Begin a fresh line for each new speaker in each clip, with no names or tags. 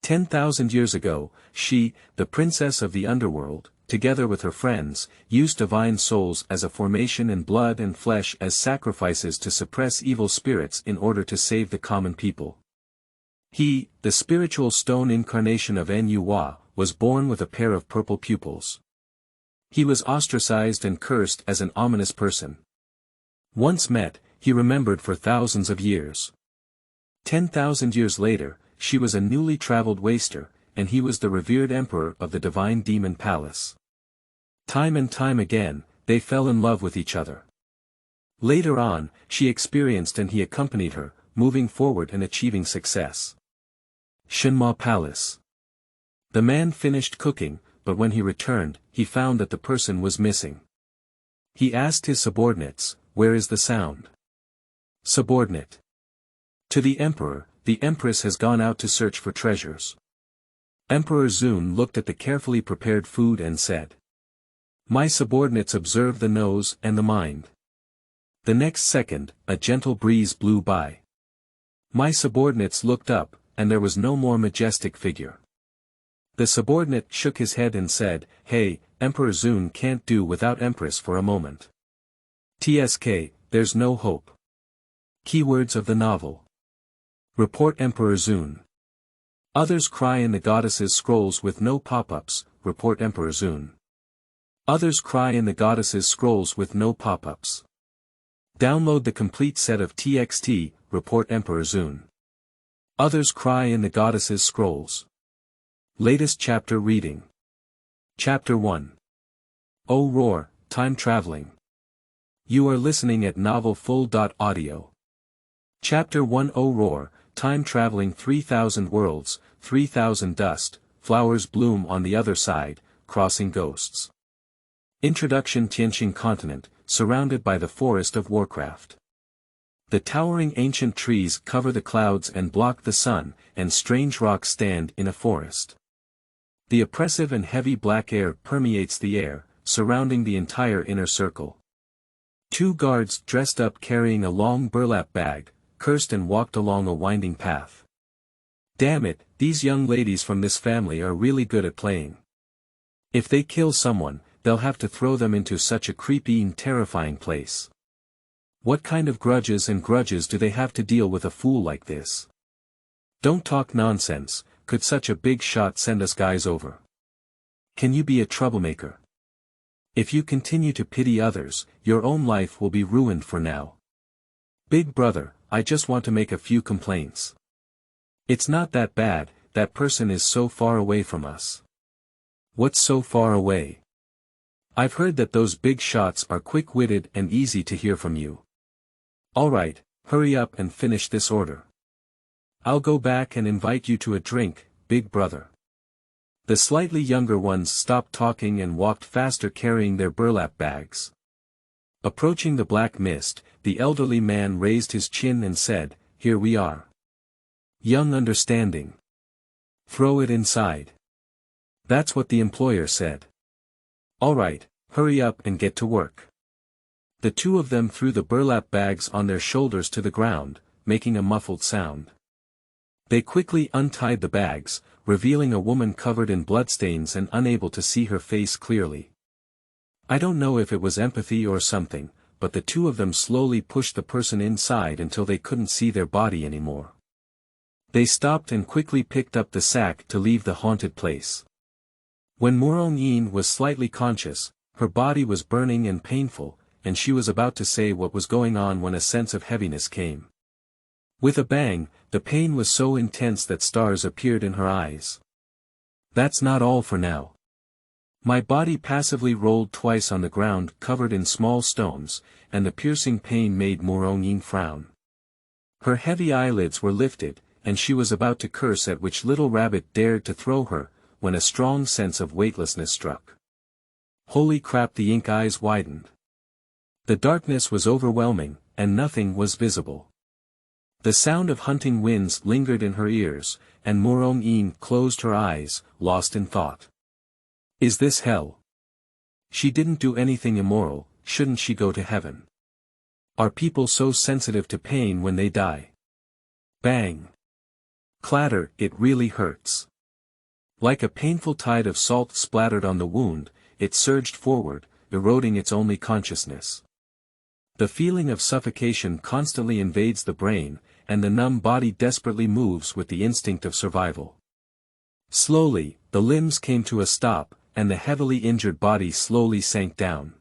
10,000 years ago, she, the princess of the underworld, together with her friends, used divine souls as a formation and blood and flesh as sacrifices to suppress evil spirits in order to save the common people. He, the spiritual stone incarnation of Nuwa, was born with a pair of purple pupils. He was ostracized and cursed as an ominous person. Once met, he remembered for thousands of years. 10,000 years later, she was a newly traveled waster, and he was the revered emperor of the divine demon palace. Time and time again, they fell in love with each other. Later on, she experienced and he accompanied her, moving forward and achieving success. Shinma Palace. The man finished cooking, but when he returned, he found that the person was missing. He asked his subordinates, "Where is the sound?" Subordinate. To the emperor, the empress has gone out to search for treasures. Emperor Zun looked at the carefully prepared food and said, "My subordinates observe the nose and the mind." The next second, a gentle breeze blew by. My subordinates looked up, and there was no more majestic figure. The subordinate shook his head and said, "Hey, Emperor Zun can't do without Empress for a moment. TSK, there's no hope." Keywords of the novel. Report Emperor Zun. Others cry in the goddess's scrolls with no pop-ups, report Emperor Zun. Others cry in the goddess's scrolls with no pop-ups. Download the complete set of TXT, report Emperor Zun. Others cry in the goddess's scrolls. Latest chapter reading. Chapter 1. Oh Roar, Time Traveling. You are listening at novelfull.audio. Chapter 1. Oh Roar, Time Traveling. 3,000 worlds, 3,000 dust, flowers bloom on the other side, crossing ghosts. Introduction. Tianqing continent, surrounded by the forest of Warcraft. The towering ancient trees cover the clouds and block the sun, and strange rocks stand in a forest. The oppressive and heavy black air permeates the air, surrounding the entire inner circle. Two guards dressed up carrying a long burlap bag, cursed and walked along a winding path. Damn it, these young ladies from this family are really good at playing. If they kill someone, they'll have to throw them into such a creepy and terrifying place. What kind of grudges do they have to deal with a fool like this? Don't talk nonsense, could such a big shot send us guys over? Can you be a troublemaker? If you continue to pity others, your own life will be ruined for now. Big brother, I just want to make a few complaints. It's not that bad, that person is so far away from us. What's so far away? I've heard that those big shots are quick-witted and easy to hear from you. Alright, hurry up and finish this order. I'll go back and invite you to a drink, big brother. The slightly younger ones stopped talking and walked faster carrying their burlap bags. Approaching the black mist, the elderly man raised his chin and said, "Here we are. Young understanding. Throw it inside." That's what the employer said. Alright, hurry up and get to work. The two of them threw the burlap bags on their shoulders to the ground, making a muffled sound. They quickly untied the bags, revealing a woman covered in bloodstains and unable to see her face clearly. I don't know if it was empathy or something, but the two of them slowly pushed the person inside until they couldn't see their body anymore. They stopped and quickly picked up the sack to leave the haunted place. When Murong was slightly conscious, her body was burning and painful, and she was about to say what was going on when a sense of heaviness came. With a bang, the pain was so intense that stars appeared in her eyes. That's not all for now. My body passively rolled twice on the ground covered in small stones, and the piercing pain made Murong frown. Her heavy eyelids were lifted, and she was about to curse at which little rabbit dared to throw her, when a strong sense of weightlessness struck. Holy crap, the ink eyes widened. The darkness was overwhelming, and nothing was visible. The sound of hunting winds lingered in her ears, and Murong closed her eyes, lost in thought. Is this hell? She didn't do anything immoral, shouldn't she go to heaven? Are people so sensitive to pain when they die? Bang! Clatter, it really hurts. Like a painful tide of salt splattered on the wound, it surged forward, eroding its only consciousness. The feeling of suffocation constantly invades the brain, and the numb body desperately moves with the instinct of survival. Slowly, the limbs came to a stop, and the heavily injured body slowly sank down.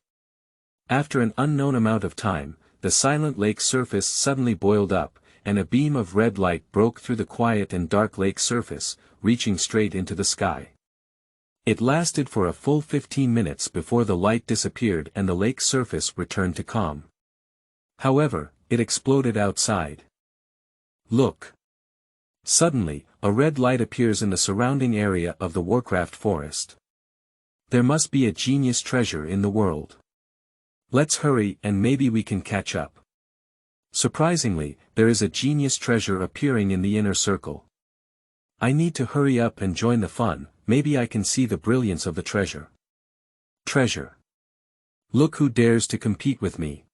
After an unknown amount of time, the silent lake surface suddenly boiled up, and a beam of red light broke through the quiet and dark lake surface, reaching straight into the sky. It lasted for a full 15 minutes before the light disappeared and the lake surface returned to calm. However, it exploded outside. Look! Suddenly, a red light appears in the surrounding area of the Warcraft forest. There must be a genius treasure in the world. Let's hurry and maybe we can catch up. Surprisingly, there is a genius treasure appearing in the inner circle. I need to hurry up and join the fun, maybe I can see the brilliance of the treasure. Treasure. Look who dares to compete with me.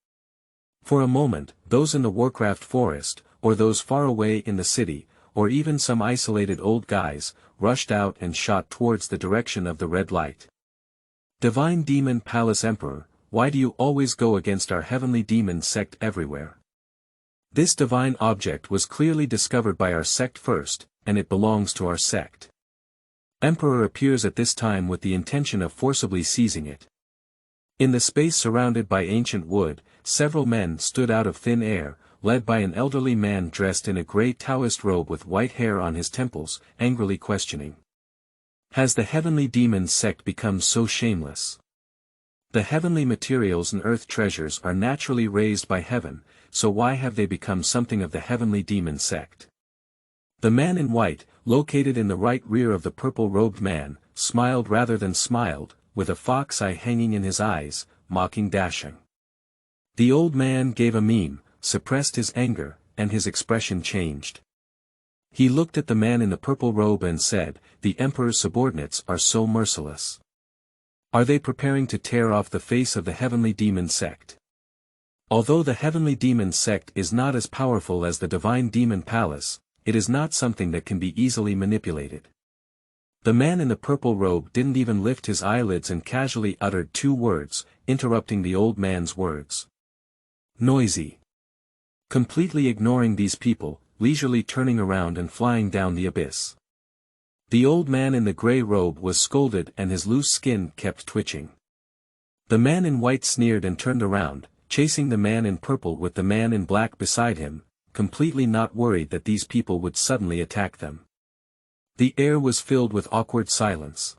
For a moment, those in the Warcraft forest, or those far away in the city, or even some isolated old guys, rushed out and shot towards the direction of the red light. Divine Demon Palace Emperor, why do you always go against our heavenly demon sect everywhere? This divine object was clearly discovered by our sect first, and it belongs to our sect. Emperor appears at this time with the intention of forcibly seizing it. In the space surrounded by ancient wood, several men stood out of thin air, led by an elderly man dressed in a grey Taoist robe with white hair on his temples, angrily questioning. Has the heavenly demon sect become so shameless? The heavenly materials and earth treasures are naturally raised by heaven, so why have they become something of the heavenly demon sect? The man in white, located in the right rear of the purple-robed man, smiled rather than smiled, with a fox eye hanging in his eyes, mocking dashing. The old man gave a meme, suppressed his anger, and his expression changed. He looked at the man in the purple robe and said, "The Emperor's subordinates are so merciless. Are they preparing to tear off the face of the heavenly demon sect?" Although the heavenly demon sect is not as powerful as the divine demon palace, it is not something that can be easily manipulated. The man in the purple robe didn't even lift his eyelids and casually uttered 2 words, interrupting the old man's words. Noisy. Completely ignoring these people, leisurely turning around and flying down the abyss. The old man in the grey robe was scolded and his loose skin kept twitching. The man in white sneered and turned around, chasing the man in purple with the man in black beside him, completely not worried that these people would suddenly attack them. The air was filled with awkward silence.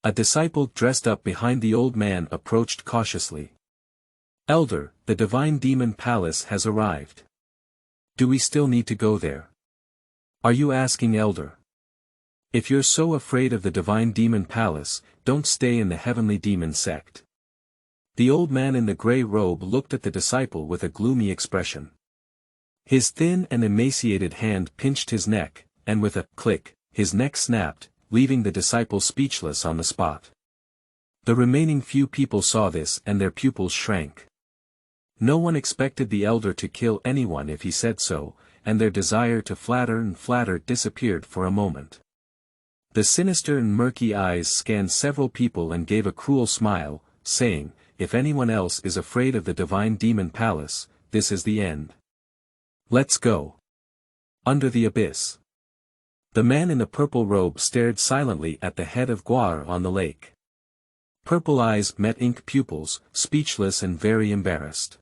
A disciple dressed up behind the old man approached cautiously. "Elder, the divine demon palace has arrived. Do we still need to go there? Are you asking, Elder? If you're so afraid of the divine demon palace, don't stay in the heavenly demon sect." The old man in the grey robe looked at the disciple with a gloomy expression. His thin and emaciated hand pinched his neck, and with a click, his neck snapped, leaving the disciple speechless on the spot. The remaining few people saw this and their pupils shrank. No one expected the elder to kill anyone if he said so, and their desire to flatter and flatter disappeared for a moment. The sinister and murky eyes scanned several people and gave a cruel smile, saying, "If anyone else is afraid of the divine demon palace, this is the end. Let's go. Under the abyss." The man in the purple robe stared silently at the head of Guar on the lake. Purple eyes met ink pupils, speechless and very embarrassed.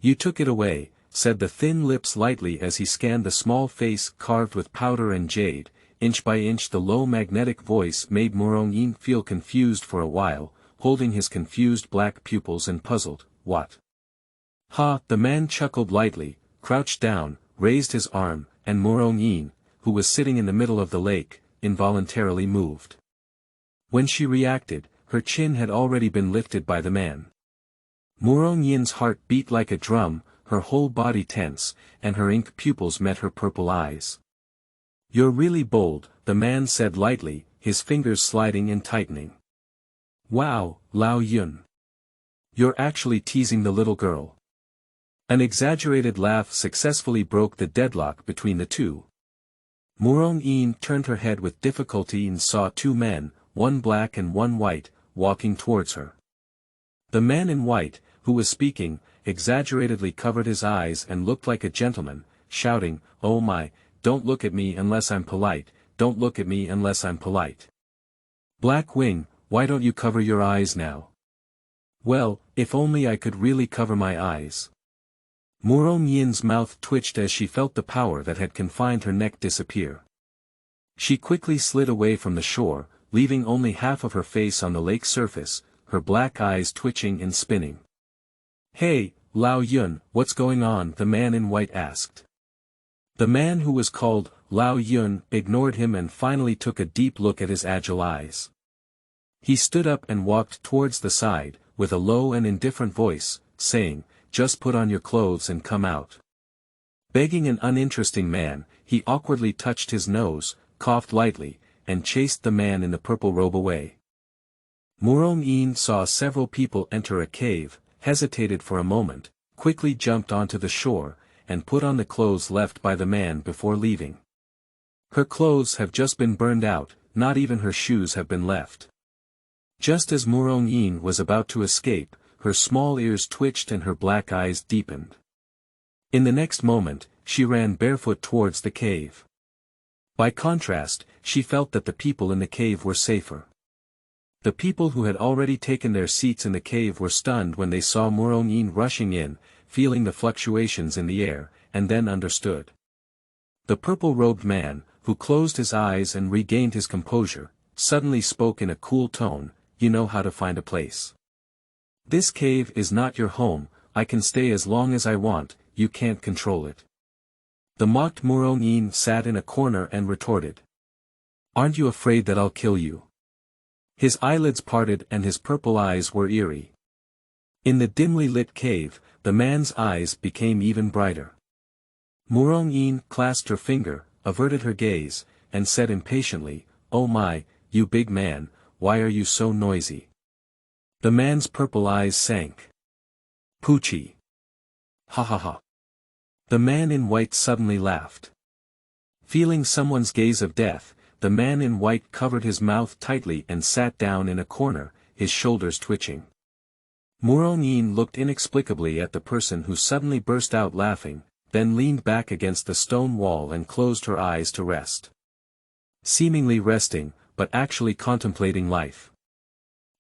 "You took it away," said the thin lips lightly as he scanned the small face carved with powder and jade. Inch by inch the low magnetic voice made Murong feel confused for a while, holding his confused black pupils and puzzled. "What?" "Ha!" The man chuckled lightly, crouched down, raised his arm, and Murong, who was sitting in the middle of the lake, involuntarily moved. When she reacted, her chin had already been lifted by the man. Murong heart beat like a drum, her whole body tense, and her ink pupils met her purple eyes. "You're really bold," the man said lightly, his fingers sliding and tightening. "Wow, Lao Yun. You're actually teasing the little girl." An exaggerated laugh successfully broke the deadlock between the two. Murong turned her head with difficulty and saw two men, one black and one white, walking towards her. The man in white, who was speaking, exaggeratedly covered his eyes and looked like a gentleman, shouting, "Oh my, don't look at me unless I'm polite, don't look at me unless I'm polite. Black Wing, why don't you cover your eyes now? Well, if only I could really cover my eyes." Murong Yin's mouth twitched as she felt the power that had confined her neck disappear. She quickly slid away from the shore, leaving only half of her face on the lake's surface, her black eyes twitching and spinning. "Hey, Lao Yun, what's going on?" the man in white asked. The man who was called Lao Yun ignored him and finally took a deep look at his agile eyes. He stood up and walked towards the side, with a low and indifferent voice, saying, "Just put on your clothes and come out." Begging an uninteresting man, he awkwardly touched his nose, coughed lightly, and chased the man in the purple robe away. Murong saw several people enter a cave, hesitated for a moment, quickly jumped onto the shore, and put on the clothes left by the man before leaving. Her clothes have just been burned out, not even her shoes have been left. Just as Murong was about to escape, her small ears twitched and her black eyes deepened. In the next moment, she ran barefoot towards the cave. By contrast, she felt that the people in the cave were safer. The people who had already taken their seats in the cave were stunned when they saw Murong rushing in, feeling the fluctuations in the air, and then understood. The purple-robed man, who closed his eyes and regained his composure, suddenly spoke in a cool tone, "You know how to find a place. This cave is not your home, I can stay as long as I want, you can't control it." The mocked Murong sat in a corner and retorted. "Aren't you afraid that I'll kill you?" His eyelids parted and his purple eyes were eerie. In the dimly lit cave, the man's eyes became even brighter. Murong clasped her finger, averted her gaze, and said impatiently, "Oh my, you big man, why are you so noisy?" The man's purple eyes sank. "Poochie. Ha ha ha." The man in white suddenly laughed. Feeling someone's gaze of death, the man in white covered his mouth tightly and sat down in a corner, his shoulders twitching. Murong looked inexplicably at the person who suddenly burst out laughing, then leaned back against the stone wall and closed her eyes to rest. Seemingly resting, but actually contemplating life.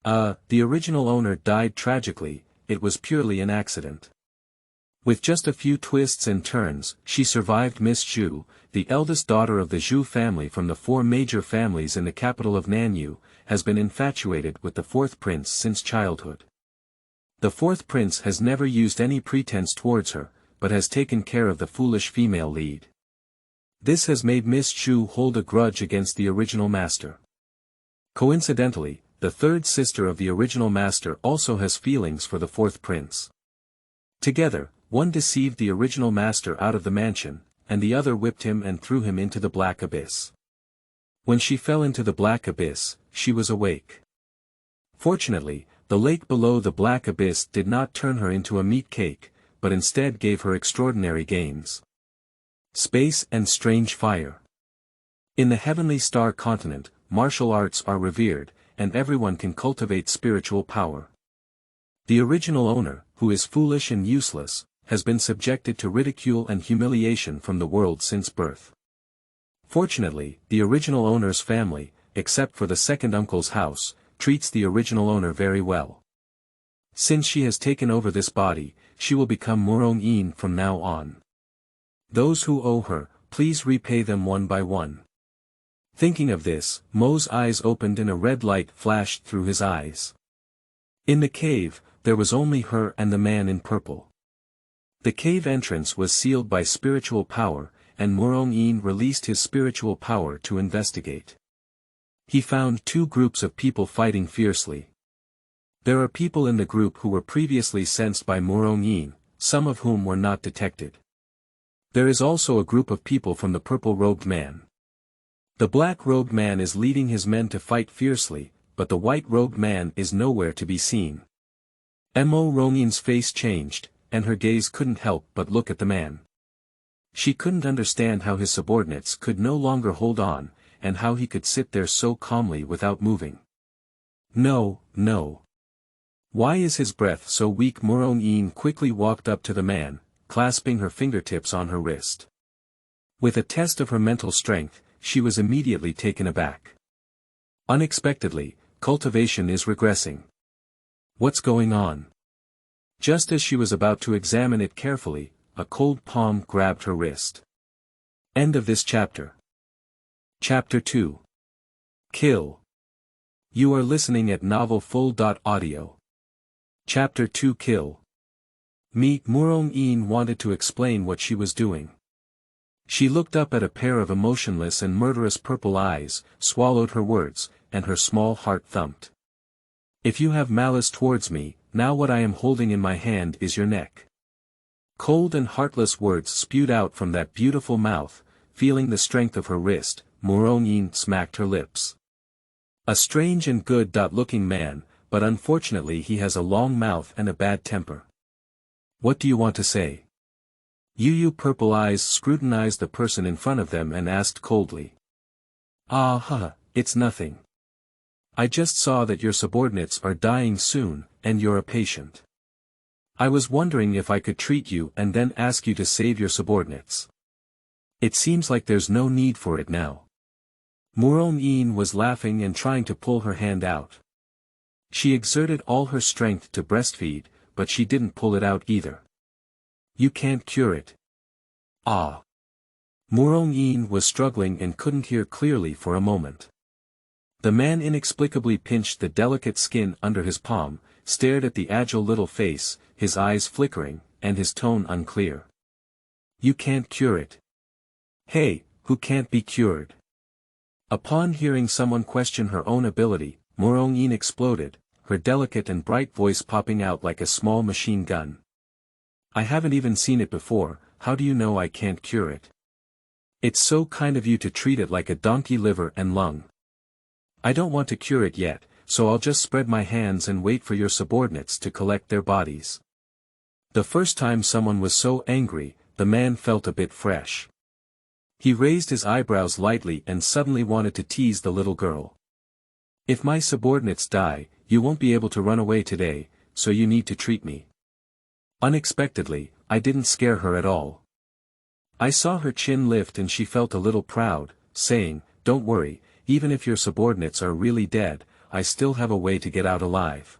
The original owner died tragically, it was purely an accident. With just a few twists and turns, she survived. Miss Zhu, the eldest daughter of the Zhu family from the four major families in the capital of Nanyu, has been infatuated with the fourth prince since childhood. The fourth prince has never used any pretense towards her, but has taken care of the foolish female lead. This has made Miss Zhu hold a grudge against the original master. Coincidentally, the third sister of the original master also has feelings for the fourth prince. Together, one deceived the original master out of the mansion, and the other whipped him and threw him into the black abyss. When she fell into the black abyss, she was awake. Fortunately, the lake below the black abyss did not turn her into a meat cake, but instead gave her extraordinary gains. Space and strange fire. In the heavenly star continent, martial arts are revered, and everyone can cultivate spiritual power. The original owner, who is foolish and useless, has been subjected to ridicule and humiliation from the world since birth. Fortunately, the original owner's family, except for the second uncle's house, treats the original owner very well. Since she has taken over this body, she will become Murong from now on. Those who owe her, please repay them one by one. Thinking of this, Mo's eyes opened and a red light flashed through his eyes. In the cave, there was only her and the man in purple. The cave entrance was sealed by spiritual power, and Murong released his spiritual power to investigate. He found two groups of people fighting fiercely. There are people in the group who were previously sensed by Murong, some of whom were not detected. There is also a group of people from the purple-robed man. The black-robed man is leading his men to fight fiercely, but the white-robed man is nowhere to be seen. Murong's face changed, and her gaze couldn't help but look at the man. She couldn't understand how his subordinates could no longer hold on, and how he could sit there so calmly without moving. No, no. Why is his breath so weak? Murong quickly walked up to the man, clasping her fingertips on her wrist. With a test of her mental strength, she was immediately taken aback. Unexpectedly, cultivation is regressing. What's going on? Just as she was about to examine it carefully, a cold palm grabbed her wrist. End of this chapter. Chapter 2. Kill. You are listening at novelfull.audio. Chapter 2 Kill. Murong wanted to explain what she was doing. She looked up at a pair of emotionless and murderous purple eyes, swallowed her words, and her small heart thumped. If you have malice towards me, now what I am holding in my hand is your neck. Cold and heartless words spewed out from that beautiful mouth. Feeling the strength of her wrist, Murong smacked her lips. A strange and good-looking man, but unfortunately he has a long mouth and a bad temper. What do you want to say? Yu purple eyes scrutinized the person in front of them and asked coldly. It's nothing. I just saw that your subordinates are dying soon, and you're a patient. I was wondering if I could treat you and then ask you to save your subordinates. It seems like there's no need for it now. Murong was laughing and trying to pull her hand out. She exerted all her strength to breastfeed, but she didn't pull it out either. You can't cure it. Murong was struggling and couldn't hear clearly for a moment. The man inexplicably pinched the delicate skin under his palm, stared at the agile little face, his eyes flickering, and his tone unclear. You can't cure it. Hey, who can't be cured? Upon hearing someone question her own ability, Murong exploded, her delicate and bright voice popping out like a small machine gun. I haven't even seen it before, how do you know I can't cure it? It's so kind of you to treat it like a donkey liver and lung. I don't want to cure it yet, so I'll just spread my hands and wait for your subordinates to collect their bodies. The first time someone was so angry, the man felt a bit fresh. He raised his eyebrows lightly and suddenly wanted to tease the little girl. If my subordinates die, you won't be able to run away today, so you need to treat me. Unexpectedly, I didn't scare her at all. I saw her chin lift and she felt a little proud, saying, don't worry, even if your subordinates are really dead, I still have a way to get out alive.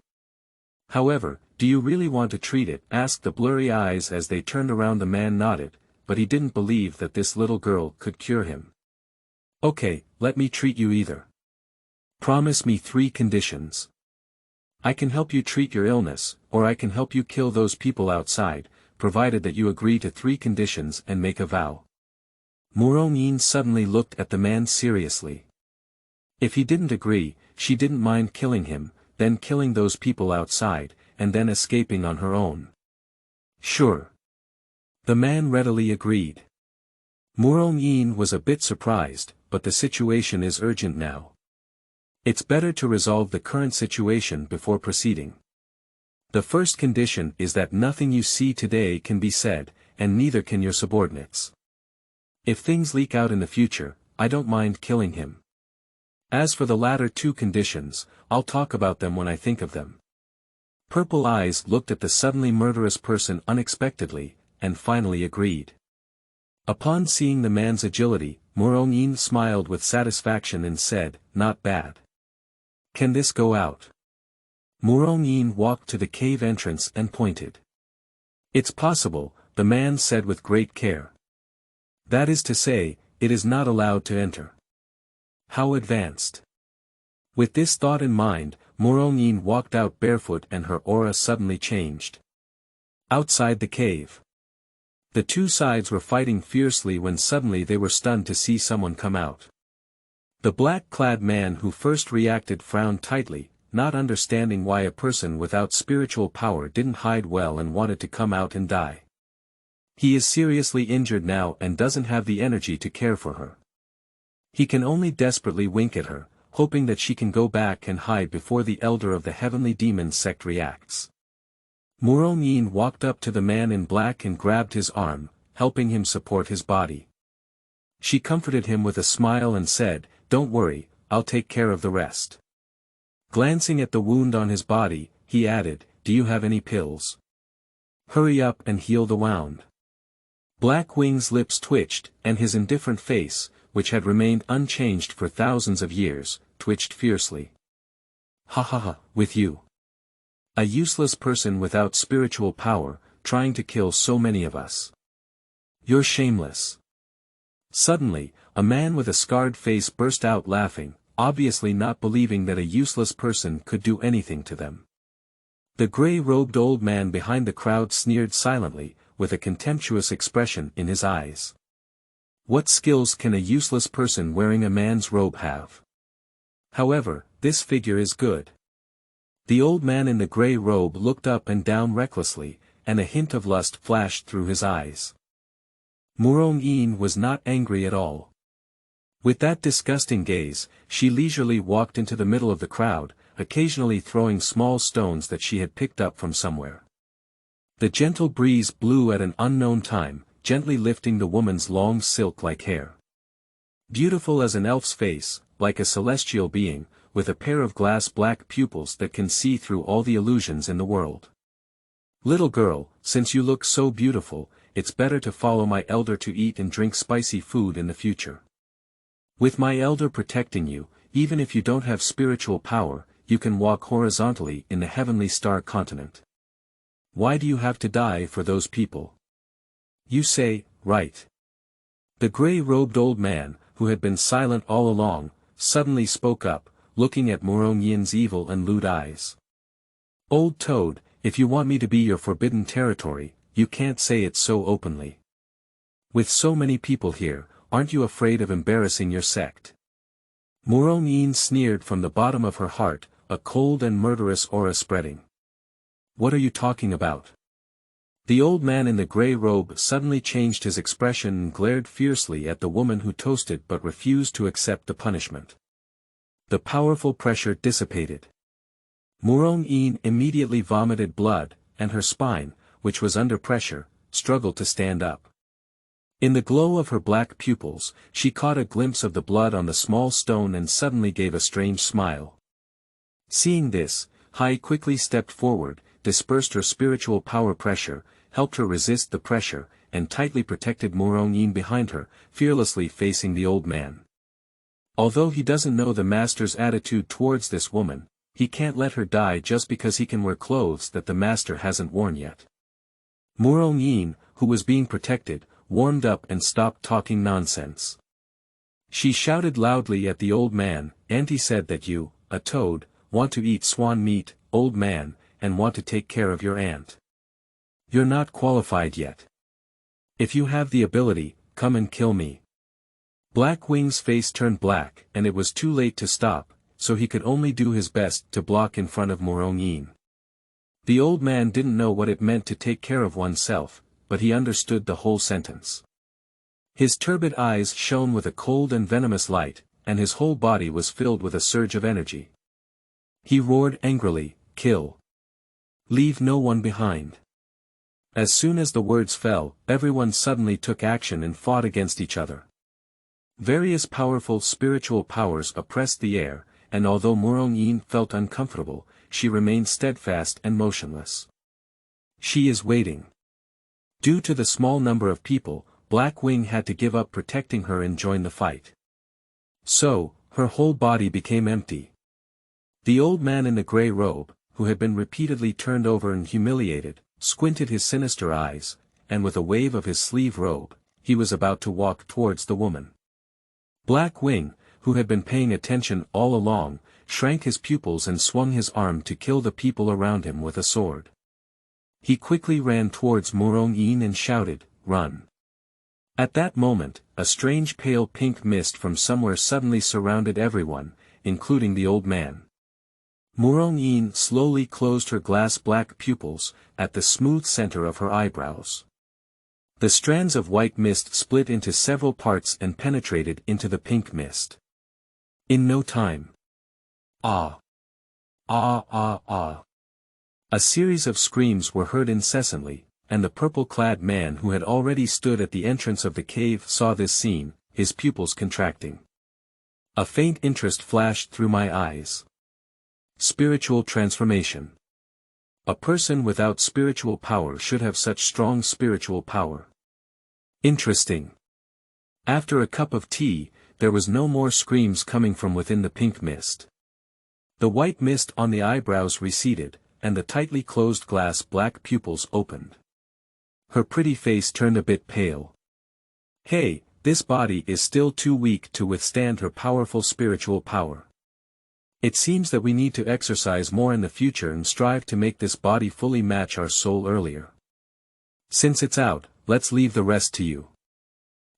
However, do you really want to treat it? Asked the blurry eyes as they turned around. The man nodded, but he didn't believe that this little girl could cure him. Okay, let me treat you either. Promise me 3 conditions. I can help you treat your illness, or I can help you kill those people outside, provided that you agree to 3 conditions and make a vow. Murong suddenly looked at the man seriously. If he didn't agree, she didn't mind killing him, then killing those people outside, and then escaping on her own. Sure. The man readily agreed. Murong was a bit surprised, but the situation is urgent now. It's better to resolve the current situation before proceeding. The first condition is that nothing you see today can be said, and neither can your subordinates. If things leak out in the future, I don't mind killing him. As for the latter 2 conditions, I'll talk about them when I think of them. Purple eyes looked at the suddenly murderous person unexpectedly, and finally agreed. Upon seeing the man's agility, Murong smiled with satisfaction and said, not bad. Can this go out? Murong walked to the cave entrance and pointed. It's possible, the man said with great care. That is to say, it is not allowed to enter. How advanced. With this thought in mind, Murong walked out barefoot and her aura suddenly changed. Outside the cave. The 2 sides were fighting fiercely when suddenly they were stunned to see someone come out. The black-clad man who first reacted frowned tightly, not understanding why a person without spiritual power didn't hide well and wanted to come out and die. He is seriously injured now and doesn't have the energy to care for her. He can only desperately wink at her, hoping that she can go back and hide before the elder of the heavenly demon sect reacts. Murong walked up to the man in black and grabbed his arm, helping him support his body. She comforted him with a smile and said, "Don't worry, I'll take care of the rest." Glancing at the wound on his body, he added, "Do you have any pills? Hurry up and heal the wound." Blackwing's lips twitched, and his indifferent face, which had remained unchanged for thousands of years, twitched fiercely. "Ha ha ha, with you. A useless person without spiritual power, trying to kill so many of us. You're shameless." Suddenly, a man with a scarred face burst out laughing, obviously not believing that a useless person could do anything to them. The gray-robed old man behind the crowd sneered silently, with a contemptuous expression in his eyes. What skills can a useless person wearing a man's robe have? However, this figure is good. The old man in the gray robe looked up and down recklessly, and a hint of lust flashed through his eyes. Murong was not angry at all. With that disgusting gaze, she leisurely walked into the middle of the crowd, occasionally throwing small stones that she had picked up from somewhere. The gentle breeze blew at an unknown time, gently lifting the woman's long silk-like hair. Beautiful as an elf's face, like a celestial being, with a pair of glass black pupils that can see through all the illusions in the world. "Little girl, since you look so beautiful, it's better to follow my elder to eat and drink spicy food in the future. With my elder protecting you, even if you don't have spiritual power, you can walk horizontally in the heavenly star continent. Why do you have to die for those people? You say, right." The gray-robed old man, who had been silent all along, suddenly spoke up, looking at Murong's evil and lewd eyes. "Old toad, if you want me to be your forbidden territory, you can't say it so openly. With so many people here, aren't you afraid of embarrassing your sect?" Murong sneered from the bottom of her heart, a cold and murderous aura spreading. "What are you talking about?" The old man in the gray robe suddenly changed his expression and glared fiercely at the woman who toasted but refused to accept the punishment. The powerful pressure dissipated. Murong immediately vomited blood, and her spine, which was under pressure, struggled to stand up. In the glow of her black pupils, she caught a glimpse of the blood on the small stone and suddenly gave a strange smile. Seeing this, Hai quickly stepped forward, dispersed her spiritual power pressure, helped her resist the pressure, and tightly protected Murong behind her, fearlessly facing the old man. Although he doesn't know the master's attitude towards this woman, he can't let her die just because he can wear clothes that the master hasn't worn yet. Murong, who was being protected, warmed up and stopped talking nonsense. She shouted loudly at the old man, "Auntie said that you, a toad, want to eat swan meat, old man, and want to take care of your aunt. You're not qualified yet. If you have the ability, come and kill me." Blackwing's face turned black, and it was too late to stop, so he could only do his best to block in front of Murong. The old man didn't know what it meant to take care of oneself, but he understood the whole sentence. His turbid eyes shone with a cold and venomous light, and his whole body was filled with a surge of energy. He roared angrily, "Kill! Leave no one behind!" As soon as the words fell, everyone suddenly took action and fought against each other. Various powerful spiritual powers oppressed the air, and although Murong felt uncomfortable, she remained steadfast and motionless. She is waiting. Due to the small number of people, Blackwing had to give up protecting her and join the fight. So, her whole body became empty. The old man in the gray robe, who had been repeatedly turned over and humiliated, squinted his sinister eyes, and with a wave of his sleeve robe, he was about to walk towards the woman. Blackwing, who had been paying attention all along, shrank his pupils and swung his arm to kill the people around him with a sword. He quickly ran towards Murong and shouted, "Run!" At that moment, a strange pale pink mist from somewhere suddenly surrounded everyone, including the old man. Murong slowly closed her glass black pupils, at the smooth center of her eyebrows. The strands of white mist split into several parts and penetrated into the pink mist. In no time. Ah! Ah ah ah! A series of screams were heard incessantly, and the purple-clad man who had already stood at the entrance of the cave saw this scene, his pupils contracting. A faint interest flashed through my eyes. Spiritual transformation. A person without spiritual power should have such strong spiritual power. Interesting. After a cup of tea, there was no more screams coming from within the pink mist. The white mist on the eyebrows receded, and the tightly closed glass black pupils opened. Her pretty face turned a bit pale. Hey, this body is still too weak to withstand her powerful spiritual power. It seems that we need to exercise more in the future and strive to make this body fully match our soul earlier. Since it's out, let's leave the rest to you.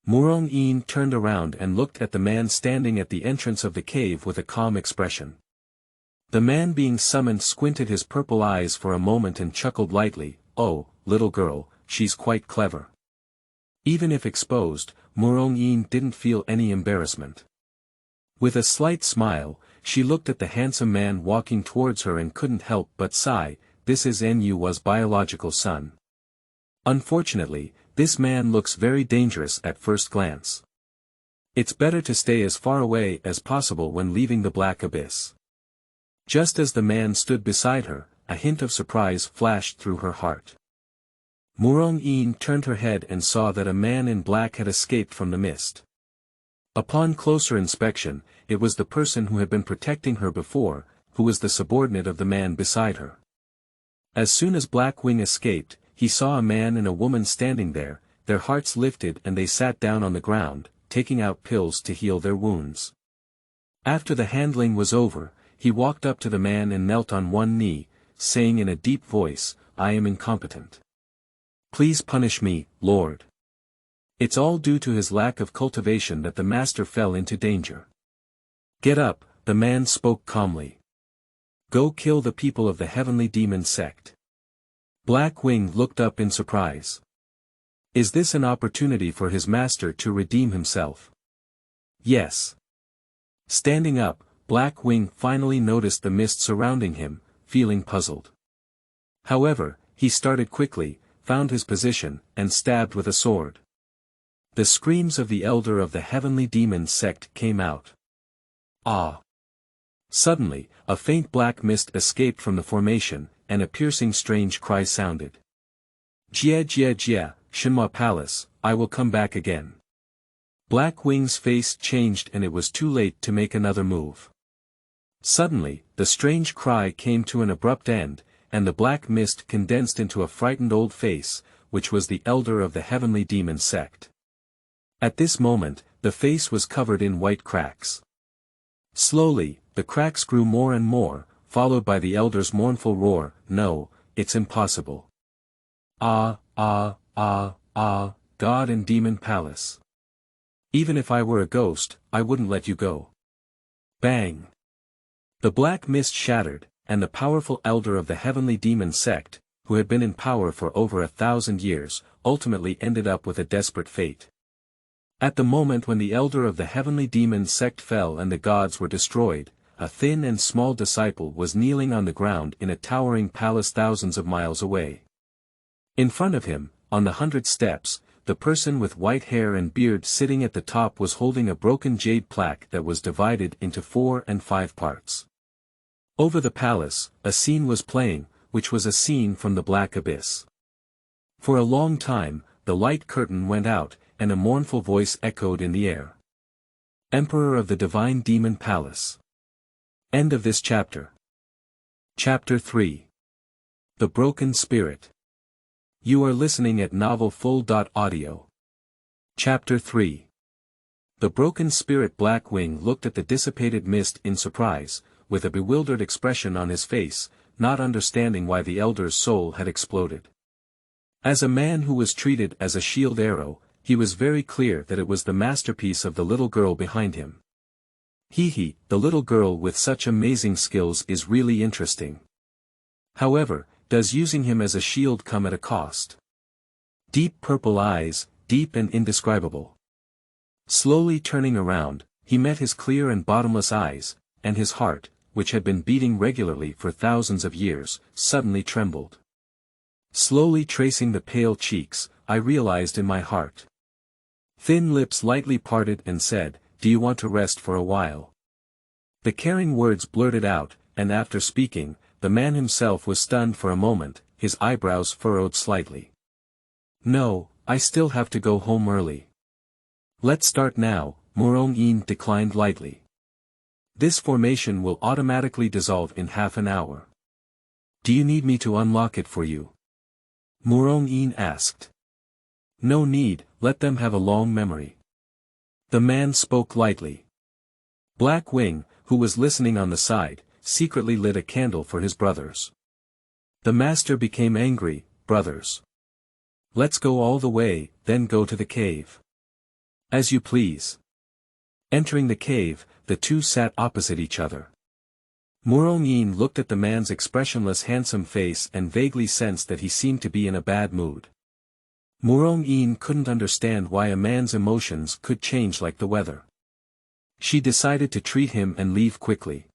Murong turned around and looked at the man standing at the entrance of the cave with a calm expression. The man being summoned squinted his purple eyes for a moment and chuckled lightly, "Oh, little girl, she's quite clever." Even if exposed, Murong didn't feel any embarrassment. With a slight smile, she looked at the handsome man walking towards her and couldn't help but sigh, this is Nu's biological son. Unfortunately, this man looks very dangerous at first glance. It's better to stay as far away as possible when leaving the black abyss. Just as the man stood beside her, a hint of surprise flashed through her heart. Murong turned her head and saw that a man in black had escaped from the mist. Upon closer inspection, it was the person who had been protecting her before, who was the subordinate of the man beside her. As soon as Blackwing escaped, he saw a man and a woman standing there, their hearts lifted and they sat down on the ground, taking out pills to heal their wounds. After the handling was over, he walked up to the man and knelt on one knee, saying in a deep voice, "I am incompetent. Please punish me, Lord. It's all due to his lack of cultivation that the master fell into danger." "Get up," the man spoke calmly. "Go kill the people of the heavenly demon sect." Blackwing looked up in surprise. Is this an opportunity for his master to redeem himself? Yes. Standing up, Blackwing finally noticed the mist surrounding him, feeling puzzled. However, he started quickly, found his position, and stabbed with a sword. The screams of the elder of the heavenly demon sect came out. Ah! Suddenly, a faint black mist escaped from the formation, and a piercing strange cry sounded. "Jia Jia Jia, Shinhua Palace, I will come back again." Blackwing's face changed and it was too late to make another move. Suddenly, the strange cry came to an abrupt end, and the black mist condensed into a frightened old face, which was the elder of the heavenly demon sect. At this moment, the face was covered in white cracks. Slowly, the cracks grew more and more, followed by the elder's mournful roar, "No, it's impossible. Ah, ah, ah, ah, God and Demon Palace. Even if I were a ghost, I wouldn't let you go." Bang! The black mist shattered, and the powerful elder of the heavenly demon sect, who had been in power for over 1,000 years, ultimately ended up with a desperate fate. At the moment when the elder of the heavenly demon sect fell and the gods were destroyed, a thin and small disciple was kneeling on the ground in a towering palace thousands of miles away. In front of him, on the 100 steps, the person with white hair and beard sitting at the top was holding a broken jade plaque that was divided into 4 and 5 parts. Over the palace, a scene was playing, which was a scene from the Black Abyss. For a long time, the light curtain went out, and a mournful voice echoed in the air. Emperor of the Divine Demon Palace. End of this chapter. Chapter 3. The Broken Spirit. You are listening at novelfull.audio. Chapter 3. The Broken Spirit. Blackwing looked at the dissipated mist in surprise, with a bewildered expression on his face, not understanding why the elder's soul had exploded. As a man who was treated as a shield arrow, he was very clear that it was the masterpiece of the little girl behind him. The little girl with such amazing skills is really interesting. However, does using him as a shield come at a cost? Deep purple eyes, deep and indescribable. Slowly turning around, he met his clear and bottomless eyes, and his heart, which had been beating regularly for thousands of years, suddenly trembled. Slowly tracing the pale cheeks, I realized in my heart. Thin lips lightly parted and said, "Do you want to rest for a while?" The caring words blurted out, and after speaking, the man himself was stunned for a moment, his eyebrows furrowed slightly. "No, I still have to go home early." "Let's start now," Murong declined lightly. "This formation will automatically dissolve in half an hour." "Do you need me to unlock it for you?" Murong asked. "No need, let them have a long memory." The man spoke lightly. Black Wing, who was listening on the side, secretly lit a candle for his brothers. The master became angry. "Brothers. Let's go all the way, then go to the cave." "As you please." Entering the cave, the two sat opposite each other. Murong looked at the man's expressionless handsome face and vaguely sensed that he seemed to be in a bad mood. Murong couldn't understand why a man's emotions could change like the weather. She decided to treat him and leave quickly.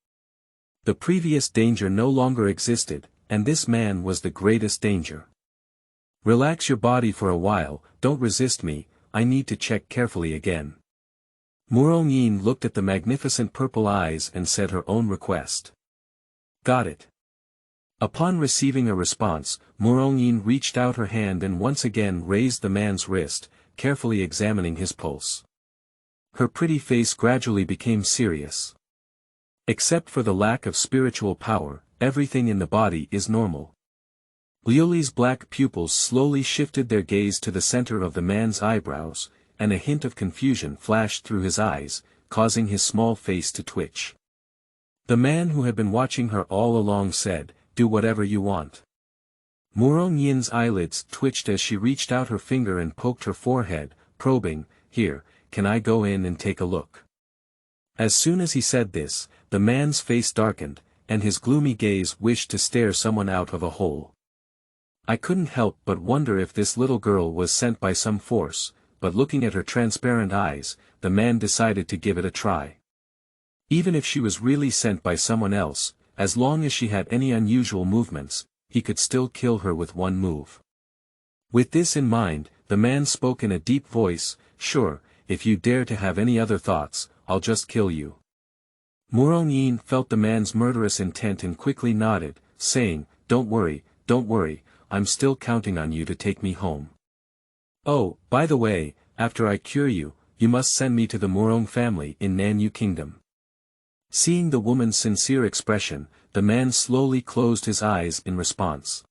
The previous danger no longer existed, and this man was the greatest danger. "Relax your body for a while, don't resist me, I need to check carefully again." Murong looked at the magnificent purple eyes and said her own request. "Got it." Upon receiving a response, Murong reached out her hand and once again raised the man's wrist, carefully examining his pulse. Her pretty face gradually became serious. "Except for the lack of spiritual power, everything in the body is normal." Liuli's black pupils slowly shifted their gaze to the center of the man's eyebrows, and a hint of confusion flashed through his eyes, causing his small face to twitch. The man who had been watching her all along said, "Do whatever you want." Murong eyelids twitched as she reached out her finger and poked her forehead, probing, "Here, can I go in and take a look?" As soon as he said this, the man's face darkened, and his gloomy gaze wished to stare someone out of a hole. I couldn't help but wonder if this little girl was sent by some force, but looking at her transparent eyes, the man decided to give it a try. Even if she was really sent by someone else, as long as she had any unusual movements, he could still kill her with one move. With this in mind, the man spoke in a deep voice, "Sure, if you dare to have any other thoughts, I'll just kill you." Murong felt the man's murderous intent and quickly nodded, saying, don't worry, I'm still counting on you to take me home. "Oh, by the way, after I cure you, you must send me to the Murong family in Nanyu Kingdom." Seeing the woman's sincere expression, the man slowly closed his eyes in response.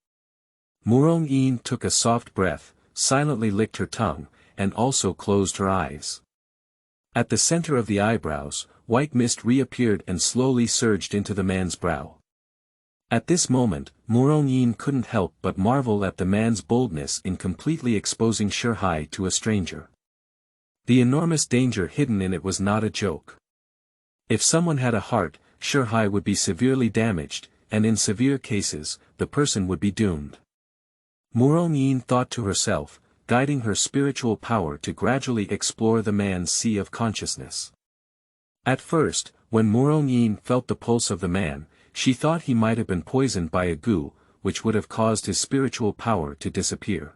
Murong took a soft breath, silently licked her tongue, and also closed her eyes. At the center of the eyebrows, white mist reappeared and slowly surged into the man's brow. At this moment, Murong couldn't help but marvel at the man's boldness in completely exposing Shihai to a stranger. The enormous danger hidden in it was not a joke. If someone had a heart, Shihai would be severely damaged, and in severe cases, the person would be doomed. Murong thought to herself, guiding her spiritual power to gradually explore the man's sea of consciousness. At first, when Murong felt the pulse of the man, she thought he might have been poisoned by a goo, which would have caused his spiritual power to disappear.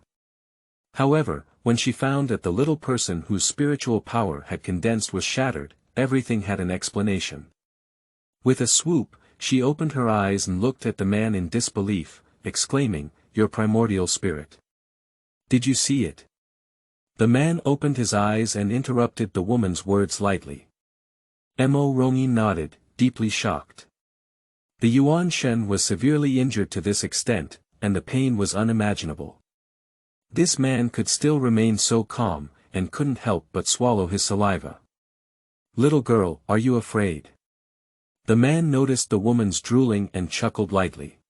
However, when she found that the little person whose spiritual power had condensed was shattered, everything had an explanation. With a swoop, she opened her eyes and looked at the man in disbelief, exclaiming, "Your primordial spirit. Did you see it?" The man opened his eyes and interrupted the woman's words lightly. Murong nodded, deeply shocked. The Yuan Shen was severely injured to this extent, and the pain was unimaginable. This man could still remain so calm, and couldn't help but swallow his saliva. "Little girl, are you afraid?" The man noticed the woman's drooling and chuckled lightly.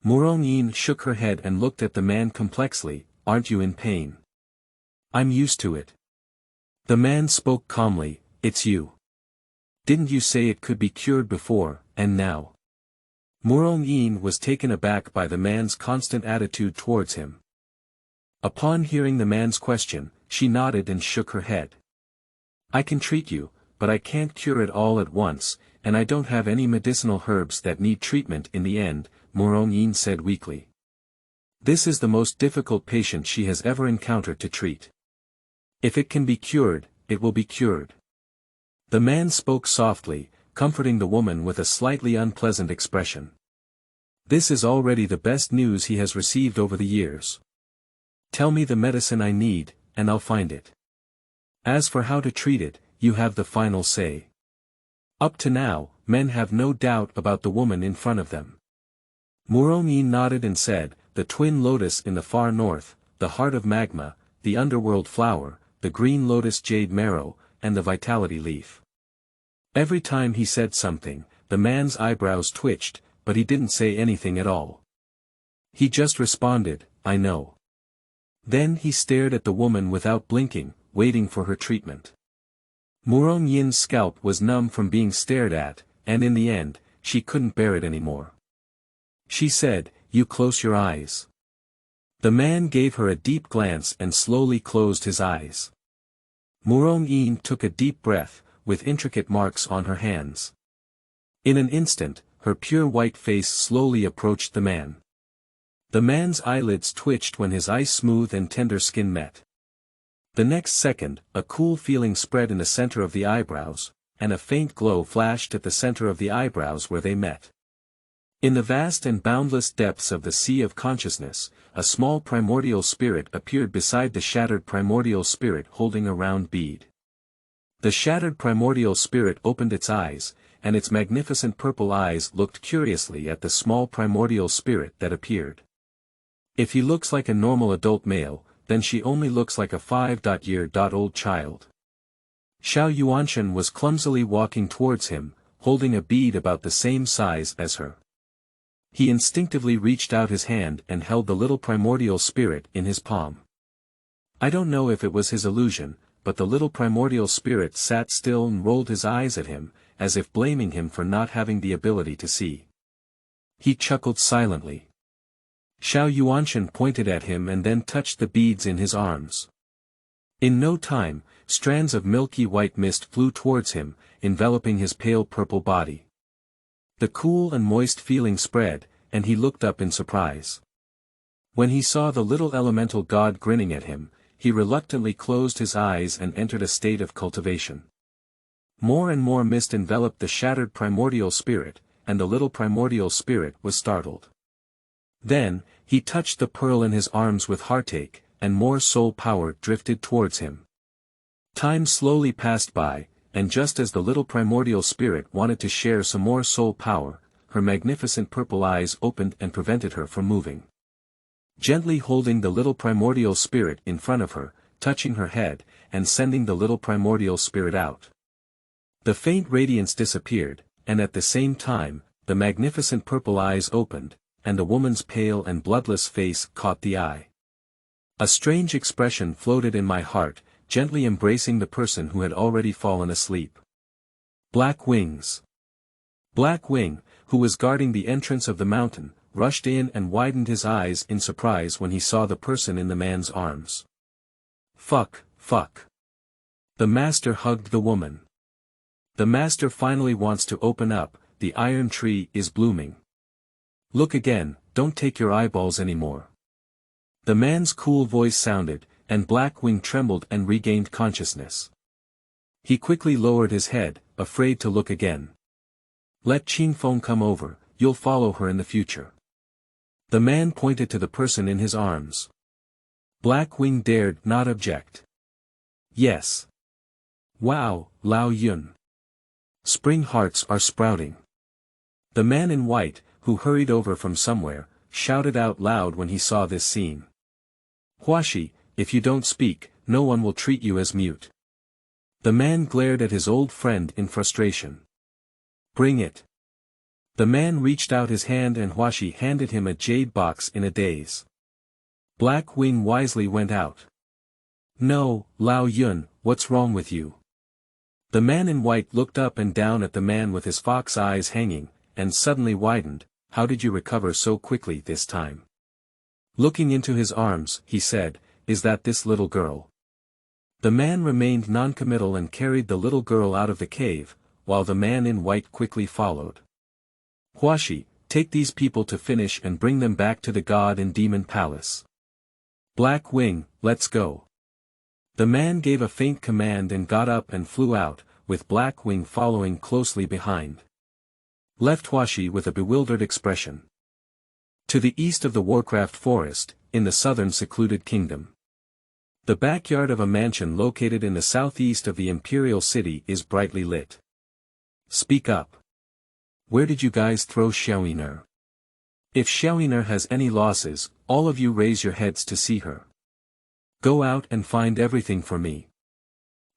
Murong shook her head and looked at the man complexly, "Aren't you in pain?" "I'm used to it." The man spoke calmly, "It's you. Didn't you say it could be cured before, and now?" Murong was taken aback by the man's constant attitude towards him. Upon hearing the man's question, she nodded and shook her head. "I can treat you, but I can't cure it all at once, and I don't have any medicinal herbs that need treatment in the end," Murong said weakly. This is the most difficult patient she has ever encountered to treat. If it can be cured, it will be cured. The man spoke softly, comforting the woman with a slightly unpleasant expression. This is already the best news he has received over the years. Tell me the medicine I need, and I'll find it. As for how to treat it, you have the final say. Up to now, men have no doubt about the woman in front of them. Murong nodded and said, the twin lotus in the far north, the heart of magma, the underworld flower, the green lotus jade marrow, and the vitality leaf. Every time he said something, the man's eyebrows twitched, but he didn't say anything at all. He just responded, I know. Then he stared at the woman without blinking, waiting for her treatment. Murong Yin's scalp was numb from being stared at, and in the end, she couldn't bear it anymore. She said, you close your eyes. The man gave her a deep glance and slowly closed his eyes. Murong Yin took a deep breath, with intricate marks on her hands. In an instant, her pure white face slowly approached the man. The man's eyelids twitched when his ice-smooth and tender skin met. The next second, a cool feeling spread in the center of the eyebrows, and a faint glow flashed at the center of the eyebrows where they met. In the vast and boundless depths of the sea of consciousness, a small primordial spirit appeared beside the shattered primordial spirit holding a round bead. The shattered primordial spirit opened its eyes, and its magnificent purple eyes looked curiously at the small primordial spirit that appeared. If he looks like a normal adult male, then she only looks like a 5-year-old child. Xiao Yuanshan was clumsily walking towards him, holding a bead about the same size as her. He instinctively reached out his hand and held the little primordial spirit in his palm. I don't know if it was his illusion, but the little primordial spirit sat still and rolled his eyes at him, as if blaming him for not having the ability to see. He chuckled silently. Xiao Yuanshan pointed at him and then touched the beads in his arms. In no time, strands of milky white mist flew towards him, enveloping his pale purple body. The cool and moist feeling spread, and he looked up in surprise. When he saw the little elemental god grinning at him, he reluctantly closed his eyes and entered a state of cultivation. More and more mist enveloped the shattered primordial spirit, and the little primordial spirit was startled. Then, he touched the pearl in his arms with heartache, and more soul power drifted towards him. Time slowly passed by, and just as the little primordial spirit wanted to share some more soul power, her magnificent purple eyes opened and prevented her from moving. Gently holding the little primordial spirit in front of her, touching her head, and sending the little primordial spirit out. The faint radiance disappeared, and at the same time, the magnificent purple eyes opened, and the woman's pale and bloodless face caught the eye. A strange expression floated in my heart, gently embracing the person who had already fallen asleep. Black Wings. Black Wing, who was guarding the entrance of the mountain, rushed in and widened his eyes in surprise when he saw the person in the man's arms. Fuck. The master hugged the woman. The master finally wants to open up, the iron tree is blooming. Look again, don't take your eyeballs anymore. The man's cool voice sounded, and Black Wing trembled and regained consciousness. He quickly lowered his head, afraid to look again. Let Qingfeng come over, you'll follow her in the future. The man pointed to the person in his arms. Black Wing dared not object. Yes. Wow, Lao Yun. Spring hearts are sprouting. The man in white, who hurried over from somewhere, shouted out loud when he saw this scene. Huashi, if you don't speak, no one will treat you as mute. The man glared at his old friend in frustration. Bring it. The man reached out his hand and Huashi handed him a jade box in a daze. Black Wing wisely went out. No, Lao Yun, what's wrong with you? The man in white looked up and down at the man with his fox eyes hanging, and suddenly widened. How did you recover so quickly this time? Looking into his arms, he said, is that this little girl? The man remained noncommittal and carried the little girl out of the cave, while the man in white quickly followed. Huashi, take these people to finish and bring them back to the god and demon palace. Black Wing, let's go. The man gave a faint command and got up and flew out, with Black Wing following closely behind. Left Washi with a bewildered expression. To the east of the Warcraft Forest, in the southern secluded kingdom. The backyard of a mansion located in the southeast of the Imperial City is brightly lit. Speak up. Where did you guys throw Xiaoyiner? If Xiaoyiner has any losses, all of you raise your heads to see her. Go out and find everything for me.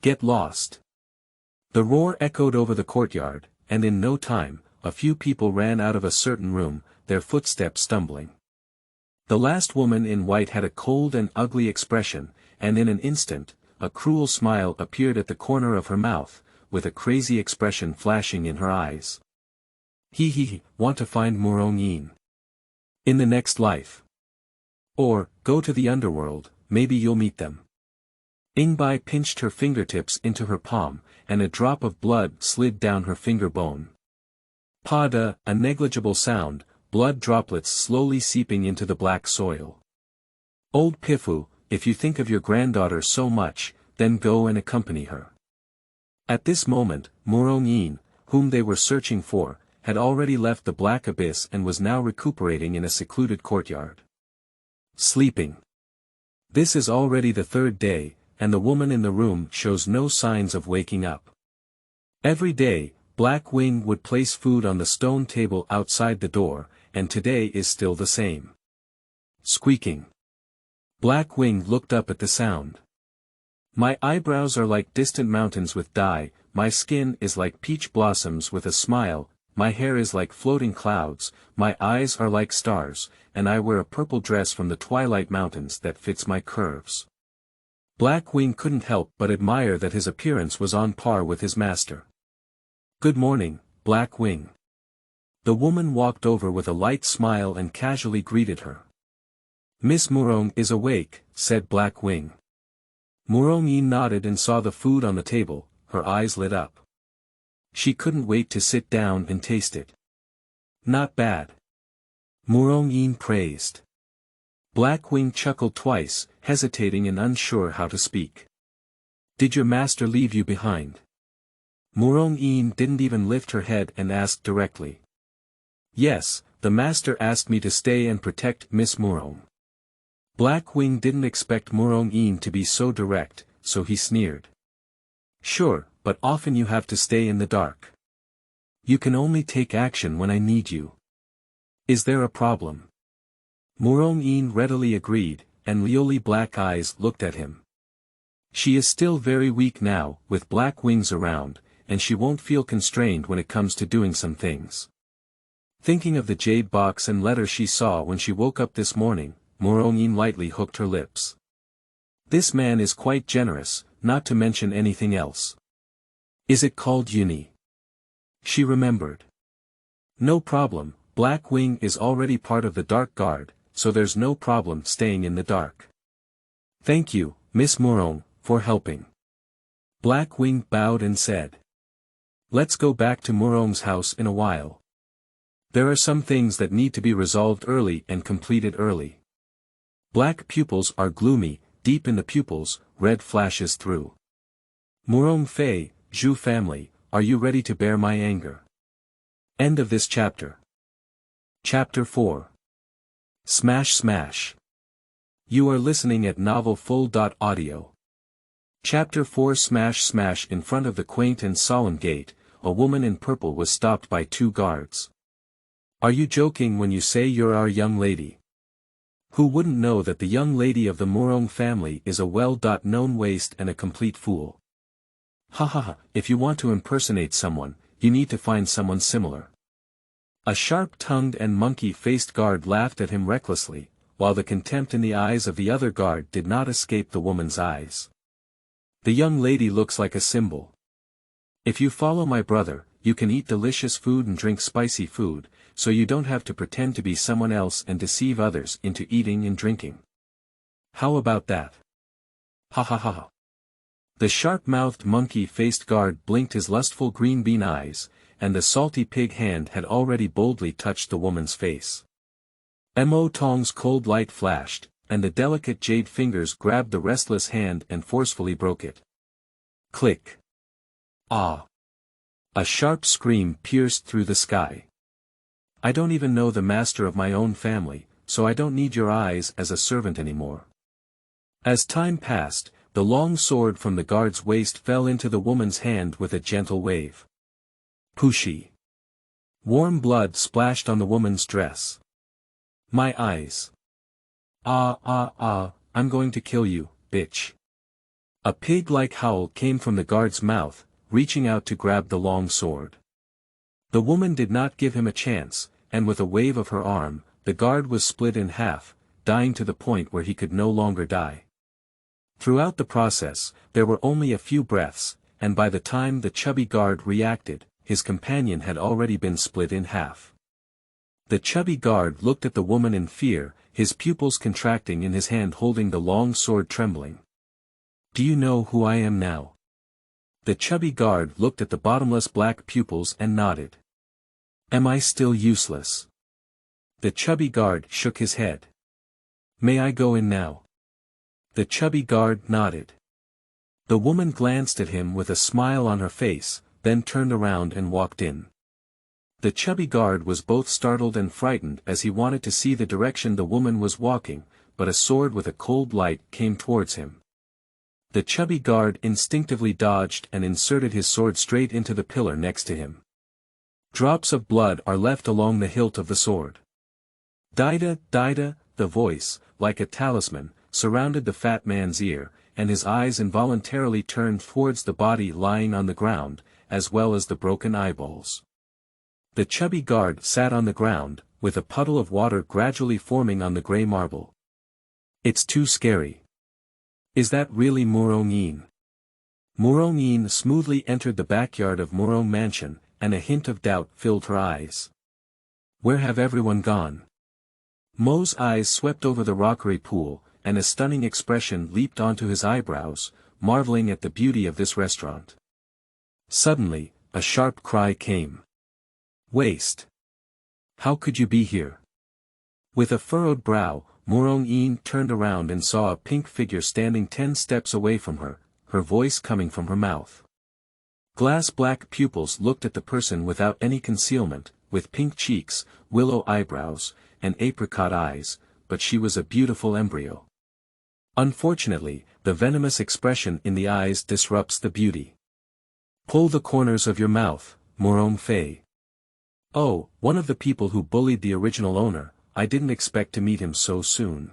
Get lost. The roar echoed over the courtyard, and in no time, a few people ran out of a certain room, their footsteps stumbling. The last woman in white had a cold and ugly expression, and in an instant, a cruel smile appeared at the corner of her mouth, with a crazy expression flashing in her eyes. Want to find Murong in the next life. Or, go to the underworld, maybe you'll meet them. Ingbai pinched her fingertips into her palm, and a drop of blood slid down her finger bone. Pada, a negligible sound, blood droplets slowly seeping into the black soil. Old Pifu, if you think of your granddaughter so much, then go and accompany her. At this moment, Murong, whom they were searching for, had already left the black abyss and was now recuperating in a secluded courtyard. Sleeping. This is already the third day, and the woman in the room shows no signs of waking up. Every day, Black Wing would place food on the stone table outside the door, and today is still the same. Squeaking. Black Wing looked up at the sound. My eyebrows are like distant mountains with dye, my skin is like peach blossoms with a smile, my hair is like floating clouds, my eyes are like stars, and I wear a purple dress from the Twilight Mountains that fits my curves. Black Wing couldn't help but admire that his appearance was on par with his master. Good morning, Black Wing. The woman walked over with a light smile and casually greeted her. Miss Murong is awake, said Black Wing. Murong nodded and saw the food on the table, her eyes lit up. She couldn't wait to sit down and taste it. Not bad. Murong praised. Black Wing chuckled twice, hesitating and unsure how to speak. Did your master leave you behind? Murong didn't even lift her head and asked directly. Yes, the master asked me to stay and protect Miss Murong. Black Wing didn't expect Murong to be so direct, so he sneered. Sure, but often you have to stay in the dark. You can only take action when I need you. Is there a problem? Murong readily agreed, and Lioli black eyes looked at him. She is still very weak now, with Black Wings around, and she won't feel constrained when it comes to doing some things. Thinking of the jade box and letter she saw when she woke up this morning, Murong lightly hooked her lips. This man is quite generous, not to mention anything else. Is it called Uni? She remembered. No problem, Black Wing is already part of the Dark Guard, so there's no problem staying in the dark. Thank you, Miss Murong, for helping. Black Wing bowed and said. Let's go back to Murong's house in a while. There are some things that need to be resolved early and completed early. Black pupils are gloomy, deep in the pupils, red flashes through. Murong Fei, Zhu family, are you ready to bear my anger? End of this chapter. Chapter 4. Smash Smash. You are listening at novelfull.audio. Chapter 4. Smash Smash. In front of the quaint and solemn gate, a woman in purple was stopped by two guards. Are you joking when you say you're our young lady? Who wouldn't know that the young lady of the Murong family is a well-known waste and a complete fool? If you want to impersonate someone, you need to find someone similar. A sharp-tongued and monkey-faced guard laughed at him recklessly, while the contempt in the eyes of the other guard did not escape the woman's eyes. The young lady looks like a symbol. If you follow my brother, you can eat delicious food and drink spicy food, so you don't have to pretend to be someone else and deceive others into eating and drinking. How about that? The sharp-mouthed monkey-faced guard blinked his lustful green bean eyes, and the salty pig hand had already boldly touched the woman's face. Mo Tong's cold light flashed, and the delicate jade fingers grabbed the restless hand and forcefully broke it. Click. Ah! A sharp scream pierced through the sky. I don't even know the master of my own family, so I don't need your eyes as a servant anymore. As time passed, the long sword from the guard's waist fell into the woman's hand with a gentle wave. Pushi. Warm blood splashed on the woman's dress. My eyes. I'm going to kill you, bitch. A pig-like howl came from the guard's mouth, reaching out to grab the long sword. The woman did not give him a chance, and with a wave of her arm, the guard was split in half, dying to the point where he could no longer die. Throughout the process, there were only a few breaths, and by the time the chubby guard reacted, his companion had already been split in half. The chubby guard looked at the woman in fear, his pupils contracting and his hand holding the long sword trembling. Do you know who I am now? The chubby guard looked at the bottomless black pupils and nodded. Am I still useless? The chubby guard shook his head. May I go in now? The chubby guard nodded. The woman glanced at him with a smile on her face, then turned around and walked in. The chubby guard was both startled and frightened as he wanted to see the direction the woman was walking, but a sword with a cold light came towards him. The chubby guard instinctively dodged and inserted his sword straight into the pillar next to him. Drops of blood are left along the hilt of the sword. Daida, Daida, the voice, like a talisman, surrounded the fat man's ear, and his eyes involuntarily turned towards the body lying on the ground, as well as the broken eyeballs. The chubby guard sat on the ground, with a puddle of water gradually forming on the grey marble. It's too scary. Is that really Murong? Murong smoothly entered the backyard of Murong mansion, and a hint of doubt filled her eyes. Where have everyone gone? Mo's eyes swept over the rockery pool, and a stunning expression leaped onto his eyebrows, marveling at the beauty of this restaurant. Suddenly, a sharp cry came. Waste! How could you be here? With a furrowed brow, Murong turned around and saw a pink figure standing 10 steps away from her, her voice coming from her mouth. Glass black pupils looked at the person without any concealment, with pink cheeks, willow eyebrows, and apricot eyes, but she was a beautiful embryo. Unfortunately, the venomous expression in the eyes disrupts the beauty. Pull the corners of your mouth, Murong Fei. Oh, one of the people who bullied the original owner, I didn't expect to meet him so soon.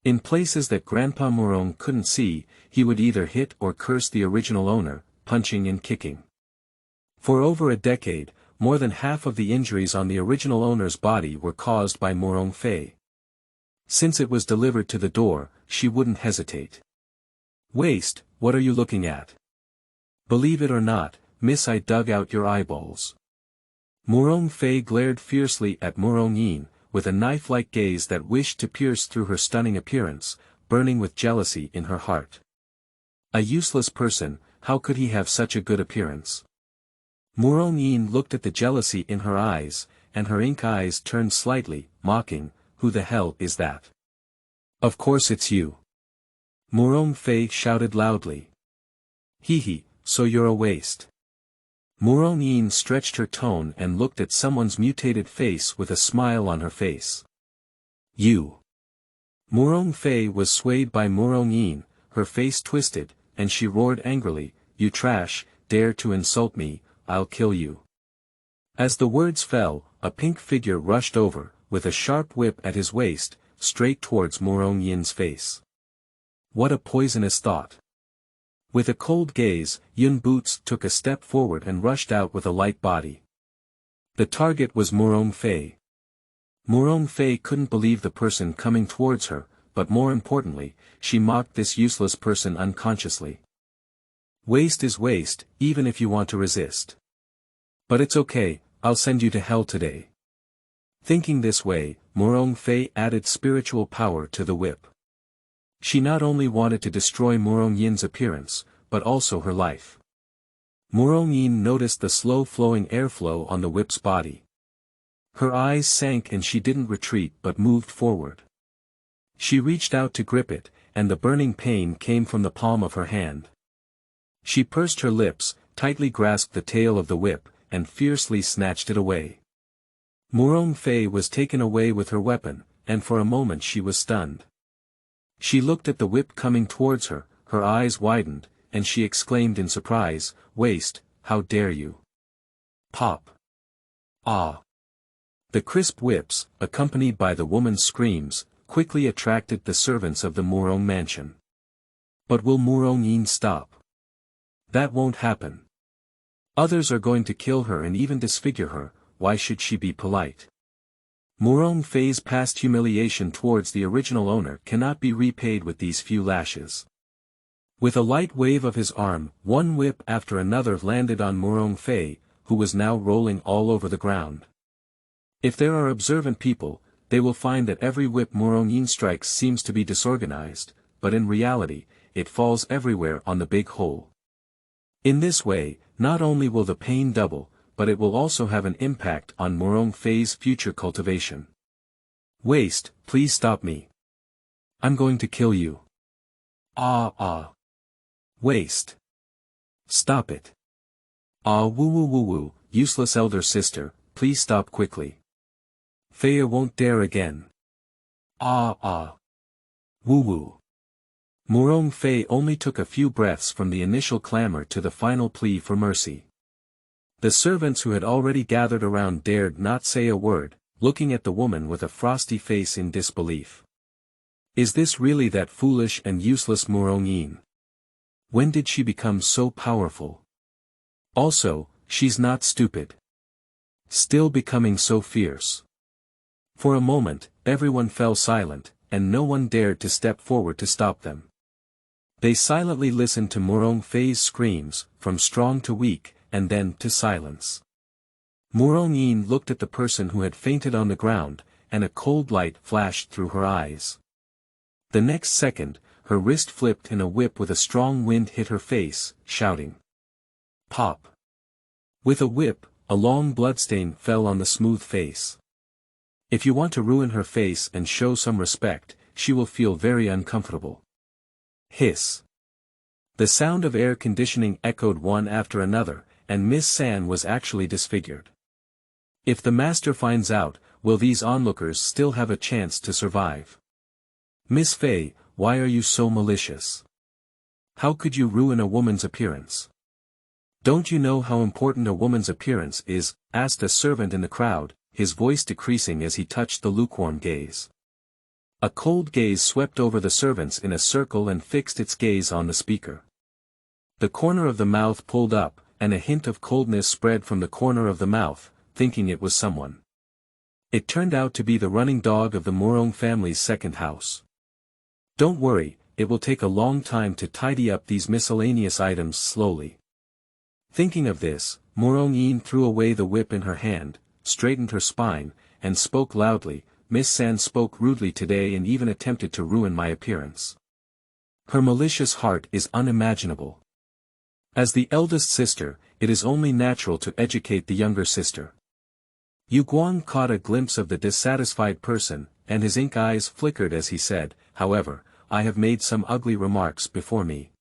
In places that Grandpa Murong couldn't see, he would either hit or curse the original owner, punching and kicking. For over a decade, more than half of the injuries on the original owner's body were caused by Murong Fei. Since it was delivered to the door, she wouldn't hesitate. Waste, what are you looking at? Believe it or not, miss, I dug out your eyeballs. Murong Fei glared fiercely at Murong with a knife-like gaze that wished to pierce through her stunning appearance, burning with jealousy in her heart. A useless person, how could he have such a good appearance? Murong looked at the jealousy in her eyes, and her ink eyes turned slightly, mocking, who the hell is that? Of course it's you. Murong Fei shouted loudly. Hee, so you're a waste. Murong stretched her tone and looked at someone's mutated face with a smile on her face. You. Murong Fei was swayed by Murong, her face twisted, and she roared angrily, you trash, dare to insult me, I'll kill you. As the words fell, a pink figure rushed over, with a sharp whip at his waist, straight towards Murong face. What a poisonous thought. With a cold gaze, Yun Boots took a step forward and rushed out with a light body. The target was Murong Fei. Murong Fei couldn't believe the person coming towards her, but more importantly, she mocked this useless person unconsciously. Waste is waste, even if you want to resist. But it's okay, I'll send you to hell today. Thinking this way, Murong Fei added spiritual power to the whip. She not only wanted to destroy Murong Yin's appearance, but also her life. Murong Yin noticed the slow-flowing airflow on the whip's body. Her eyes sank and she didn't retreat but moved forward. She reached out to grip it, and the burning pain came from the palm of her hand. She pursed her lips, tightly grasped the tail of the whip, and fiercely snatched it away. Murong Fei was taken away with her weapon, and for a moment she was stunned. She looked at the whip coming towards her, her eyes widened, and she exclaimed in surprise, "Waste, how dare you!" Pop! Ah! The crisp whips, accompanied by the woman's screams, quickly attracted the servants of the Murong mansion. But will Murong Yin stop? That won't happen. Others are going to kill her and even disfigure her. Why should she be polite? Murong Fei's past humiliation towards the original owner cannot be repaid with these few lashes. With a light wave of his arm, one whip after another landed on Murong Fei, who was now rolling all over the ground. If there are observant people, they will find that every whip Murong Yin strikes seems to be disorganized, but in reality, it falls everywhere on the big hole. In this way, not only will the pain double, but it will also have an impact on Murong Fei's future cultivation. Waste, please stop me. I'm going to kill you. Ah. Waste. Stop it. Ah woo, useless elder sister, please stop quickly. Fei won't dare again. Ah. Woo. Murong Fei only took a few breaths from the initial clamor to the final plea for mercy. The servants who had already gathered around dared not say a word, looking at the woman with a frosty face in disbelief. Is this really that foolish and useless Murong Yin? When did she become so powerful? Also, she's not stupid. Still becoming so fierce. For a moment, everyone fell silent, and no one dared to step forward to stop them. They silently listened to Murong Fei's screams, from strong to weak, and then to silence. Murong Yin looked at the person who had fainted on the ground, and a cold light flashed through her eyes. The next second, her wrist flipped and a whip with a strong wind hit her face, shouting. Pop! With a whip, a long bloodstain fell on the smooth face. If you want to ruin her face and show some respect, she will feel very uncomfortable. Hiss. The sound of air conditioning echoed one after another, and Miss San was actually disfigured. If the master finds out, will these onlookers still have a chance to survive? Miss Fei, why are you so malicious? How could you ruin a woman's appearance? Don't you know how important a woman's appearance is? Asked a servant in the crowd, his voice decreasing as he touched the lukewarm gaze. A cold gaze swept over the servants in a circle and fixed its gaze on the speaker. The corner of the mouth pulled up, and a hint of coldness spread from the corner of the mouth, thinking it was someone. It turned out to be the running dog of the Murong family's second house. Don't worry, it will take a long time to tidy up these miscellaneous items slowly. Thinking of this, Murong Yin threw away the whip in her hand, straightened her spine, and spoke loudly. Miss San spoke rudely today and even attempted to ruin my appearance. Her malicious heart is unimaginable. As the eldest sister, it is only natural to educate the younger sister. Yu Guang caught a glimpse of the dissatisfied person, and his ink eyes flickered as he said, however, I have made some ugly remarks before me.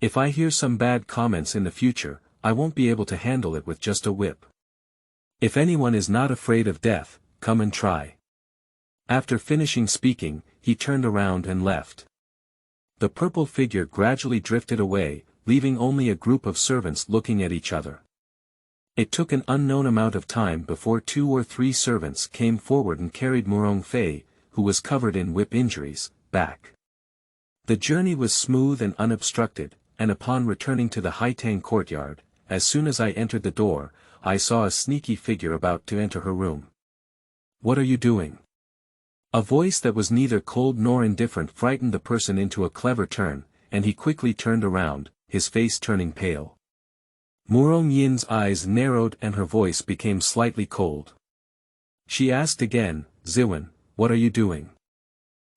If I hear some bad comments in the future, I won't be able to handle it with just a whip. If anyone is not afraid of death, come and try. After finishing speaking, he turned around and left. The purple figure gradually drifted away, leaving only a group of servants looking at each other. It took an unknown amount of time before 2 or 3 servants came forward and carried Murong Fei, who was covered in whip injuries, back. The journey was smooth and unobstructed, and upon returning to the Haitang courtyard, as soon as I entered the door, I saw a sneaky figure about to enter her room. What are you doing? A voice that was neither cold nor indifferent frightened the person into a clever turn, and he quickly turned around, his face turning pale. Murong Yin's eyes narrowed and her voice became slightly cold. She asked again, Ziwen, what are you doing?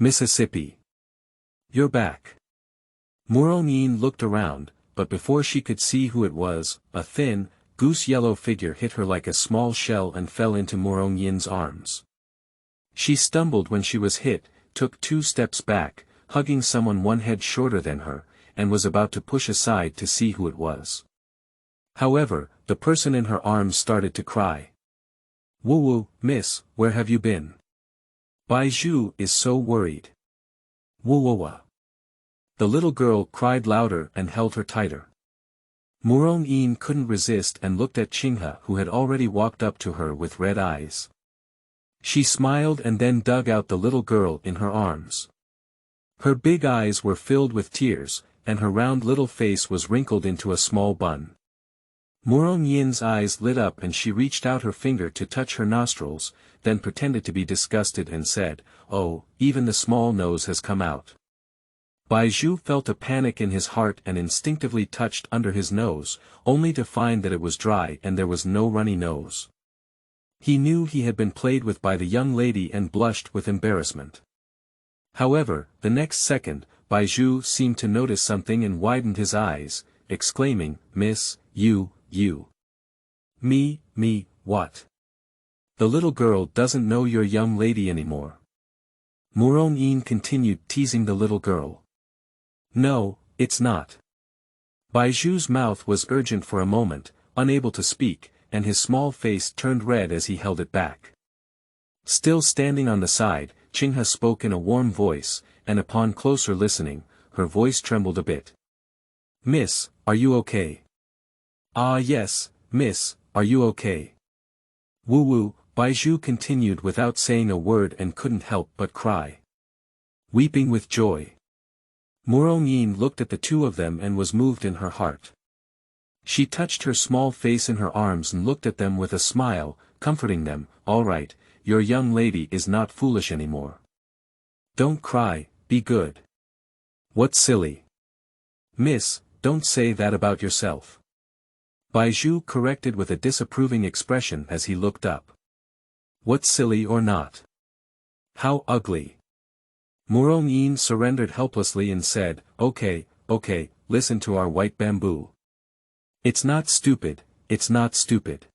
Mississippi. You're back. Murong looked around, but before she could see who it was, a thin, goose-yellow figure hit her like a small shell and fell into Murong's arms. She stumbled when she was hit, took 2 steps back, hugging someone 1 head shorter than her, and was about to push aside to see who it was. However, the person in her arms started to cry. "Woo-woo, miss, where have you been? Baizhu is so worried." "Woo-woo-wah." The little girl cried louder and held her tighter. Murong couldn't resist and looked at Qinghe, who had already walked up to her with red eyes. She smiled and then dug out the little girl in her arms. Her big eyes were filled with tears, and her round little face was wrinkled into a small bun. Murong's eyes lit up and she reached out her finger to touch her nostrils, then pretended to be disgusted and said, "Oh, even the small nose has come out." Baizhu felt a panic in his heart and instinctively touched under his nose, only to find that it was dry and there was no runny nose. He knew he had been played with by the young lady and blushed with embarrassment. However, the next second, Baizhu seemed to notice something and widened his eyes, exclaiming, "Miss, you. Me, what? The little girl doesn't know you're young lady anymore." Murong continued teasing the little girl. "No, it's not." Baizhu's mouth was urgent for a moment, unable to speak, and his small face turned red as he held it back. Still standing on the side, Qinghe spoke in a warm voice, and upon closer listening, her voice trembled a bit. "Miss, are you okay?" "Ah yes, miss, are you okay?" "Woo-woo," Baizhu continued without saying a word and couldn't help but cry. Weeping with joy. Murong looked at the 2 of them and was moved in her heart. She touched her small face in her arms and looked at them with a smile, comforting them, "All right, your young lady is not foolish anymore. Don't cry, be good." "What's silly?" "Miss, don't say that about yourself." Baizhu corrected with a disapproving expression as he looked up. "What's silly or not? How ugly." Murong surrendered helplessly and said, Okay, listen to our white bamboo. It's not stupid, it's not stupid."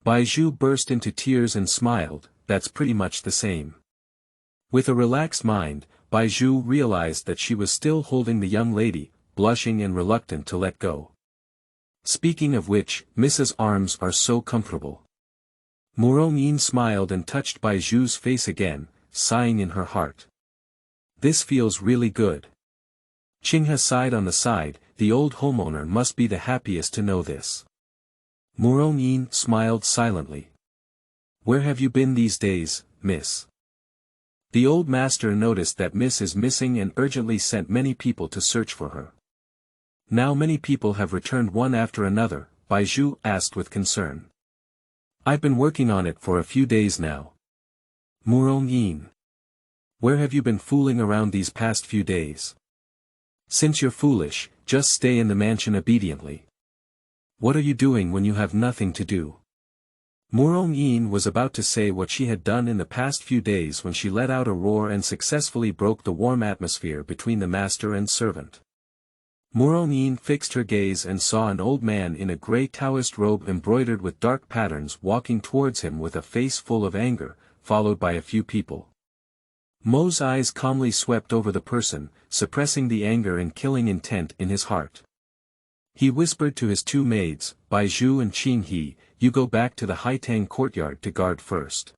Baizhu burst into tears and smiled, "That's pretty much the same." With a relaxed mind, Baizhu realized that she was still holding the young lady, blushing and reluctant to let go. "Speaking of which, Mrs. Arms are so comfortable." Murong smiled and touched Baizhu's face again, sighing in her heart. "This feels really good." Qinghe sighed on the side, the old homeowner must be the happiest to know this. Murong smiled silently. "Where have you been these days, miss?" The old master noticed that Miss is missing and urgently sent many people to search for her. "Now many people have returned one after another," Baizhu asked with concern. "I've been working on it for a few days now." Murong. "Where have you been fooling around these past few days? Since you're foolish, just stay in the mansion obediently. What are you doing when you have nothing to do?" Murong was about to say what she had done in the past few days when she let out a roar and successfully broke the warm atmosphere between the master and servant. Murong fixed her gaze and saw an old man in a grey Taoist robe embroidered with dark patterns walking towards him with a face full of anger, followed by a few people. Mo's eyes calmly swept over the person, suppressing the anger and killing intent in his heart. He whispered to his 2 maids, Baizhu and Qinghe, "You go back to the Haitang courtyard to guard first."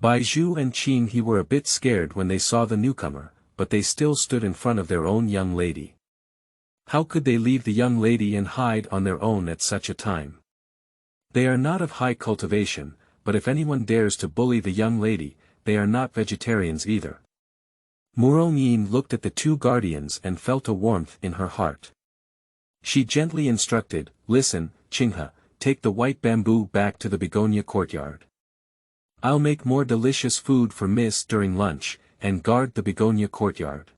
Baizhu and Qinghe were a bit scared when they saw the newcomer, but they still stood in front of their own young lady. How could they leave the young lady and hide on their own at such a time? They are not of high cultivation, but if anyone dares to bully the young lady, they are not vegetarians either. Murong looked at the 2 guardians and felt a warmth in her heart. She gently instructed, "Listen, Qinghe, take the white bamboo back to the begonia courtyard. I'll make more delicious food for Miss during lunch, and guard the begonia courtyard.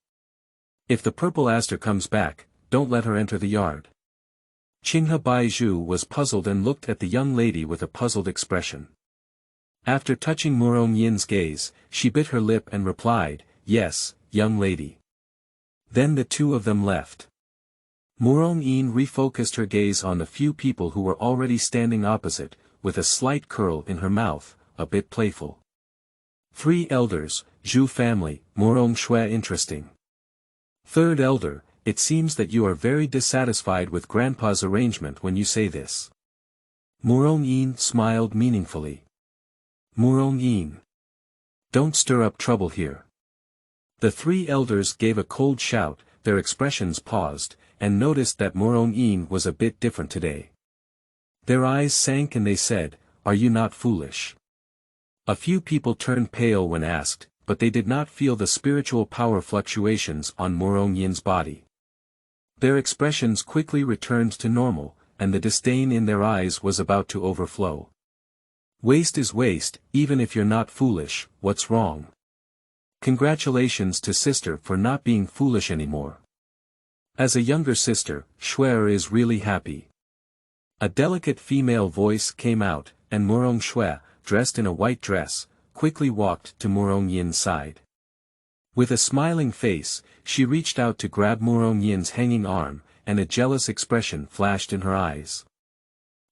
If the purple aster comes back, don't let her enter the yard." Qinghe Baizhu was puzzled and looked at the young lady with a puzzled expression. After touching Murong's gaze, she bit her lip and replied, yes, young lady. Then the two of them left. Murong refocused her gaze on the few people who were already standing opposite, with a slight curl in her mouth, a bit playful. 3 elders, Zhu family, Murong interesting. 3rd elder, it seems that you are very dissatisfied with Grandpa's arrangement when you say this. Murong smiled meaningfully. Murong, don't stir up trouble here. The 3 elders gave a cold shout, their expressions paused, and noticed that Murong was a bit different today. Their eyes sank and they said, "Are you not foolish?" A few people turned pale when asked, but they did not feel the spiritual power fluctuations on Murong's body. Their expressions quickly returned to normal, and the disdain in their eyes was about to overflow. Waste is waste, even if you're not foolish, what's wrong? Congratulations to sister for not being foolish anymore. As a younger sister, Shuer is really happy. A delicate female voice came out, and Murong Shuer, dressed in a white dress, quickly walked to Murong side. With a smiling face, she reached out to grab Murong hanging arm, and a jealous expression flashed in her eyes.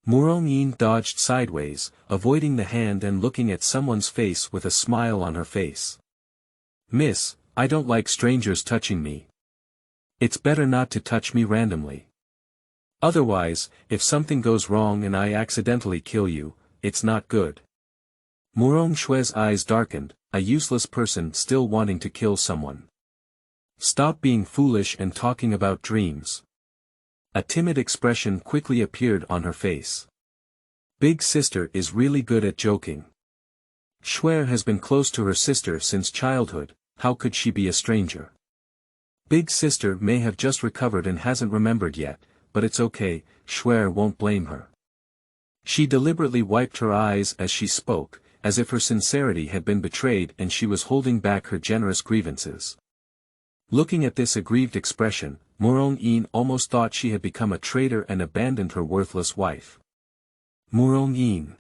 Murong dodged sideways, avoiding the hand and looking at someone's face with a smile on her face. "Miss, I don't like strangers touching me. It's better not to touch me randomly. Otherwise, if something goes wrong and I accidentally kill you, it's not good." Murong Shue's eyes darkened, a useless person still wanting to kill someone. "Stop being foolish and talking about dreams." A timid expression quickly appeared on her face. Big sister is really good at joking. Shuer has been close to her sister since childhood, how could she be a stranger? Big sister may have just recovered and hasn't remembered yet, but it's okay, Shuer won't blame her. She deliberately wiped her eyes as she spoke, as if her sincerity had been betrayed and she was holding back her generous grievances. Looking at this aggrieved expression, Murong almost thought she had become a traitor and abandoned her worthless wife. Murong,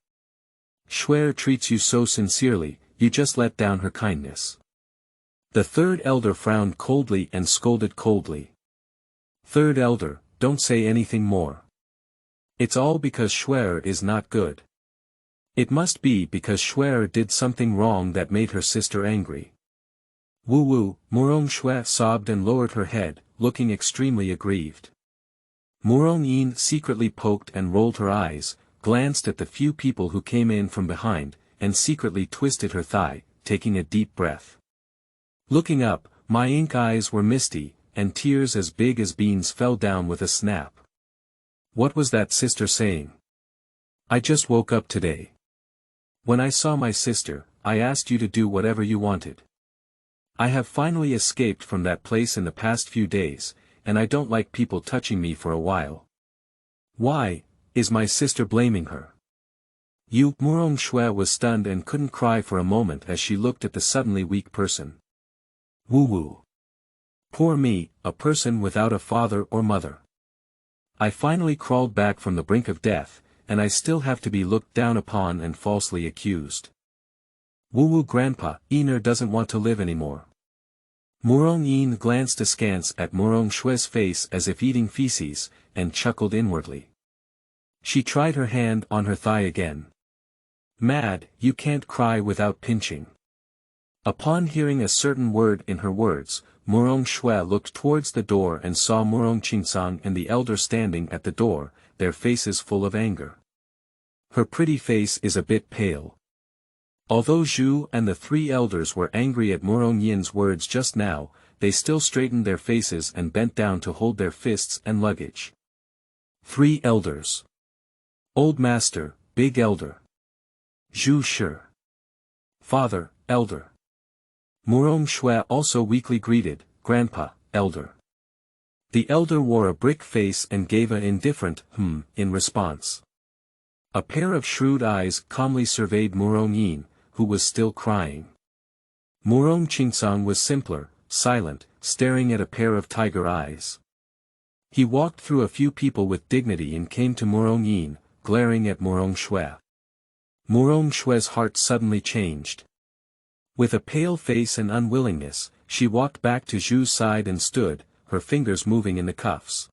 Shuer treats you so sincerely, you just let down her kindness. The 3rd elder frowned coldly and scolded coldly. 3rd elder, don't say anything more. It's all because Shuer is not good. It must be because Shuer did something wrong that made her sister angry. Woo, Murong Shuer sobbed and lowered her head, looking extremely aggrieved. Murong secretly poked and rolled her eyes, glanced at the few people who came in from behind, and secretly twisted her thigh, taking a deep breath. Looking up, my ink eyes were misty, and tears as big as beans fell down with a snap. What was that sister saying? I just woke up today. When I saw my sister, I asked you to do whatever you wanted. I have finally escaped from that place in the past few days, and I don't like people touching me for a while. Why, is my sister blaming her? Murong Shuer was stunned and couldn't cry for a moment as she looked at the suddenly weak person. Woo. Poor me, a person without a father or mother. I finally crawled back from the brink of death, and I still have to be looked down upon and falsely accused. Woo grandpa, Iner doesn't want to live anymore. Murong glanced askance at Murong Shue's face as if eating feces, and chuckled inwardly. She tried her hand on her thigh again. Mad, you can't cry without pinching. Upon hearing a certain word in her words, Murong Shuer looked towards the door and saw Murong Qingsang and the elder standing at the door, their faces full of anger. Her pretty face is a bit pale. Although Zhu and the 3 elders were angry at Murong words just now, they still straightened their faces and bent down to hold their fists and luggage. 3 elders. Old master, big elder. Zhu sure. Father, elder. Murong Shuer also weakly greeted, Grandpa, elder. The elder wore a brick face and gave an indifferent, in response. A pair of shrewd eyes calmly surveyed Murong who was still crying. Murong Qingsang was simpler, silent, staring at a pair of tiger eyes. He walked through a few people with dignity and came to Murong glaring at Murong Shuer. Murong Shue's heart suddenly changed. With a pale face and unwillingness, she walked back to Zhu's side and stood, her fingers moving in the cuffs.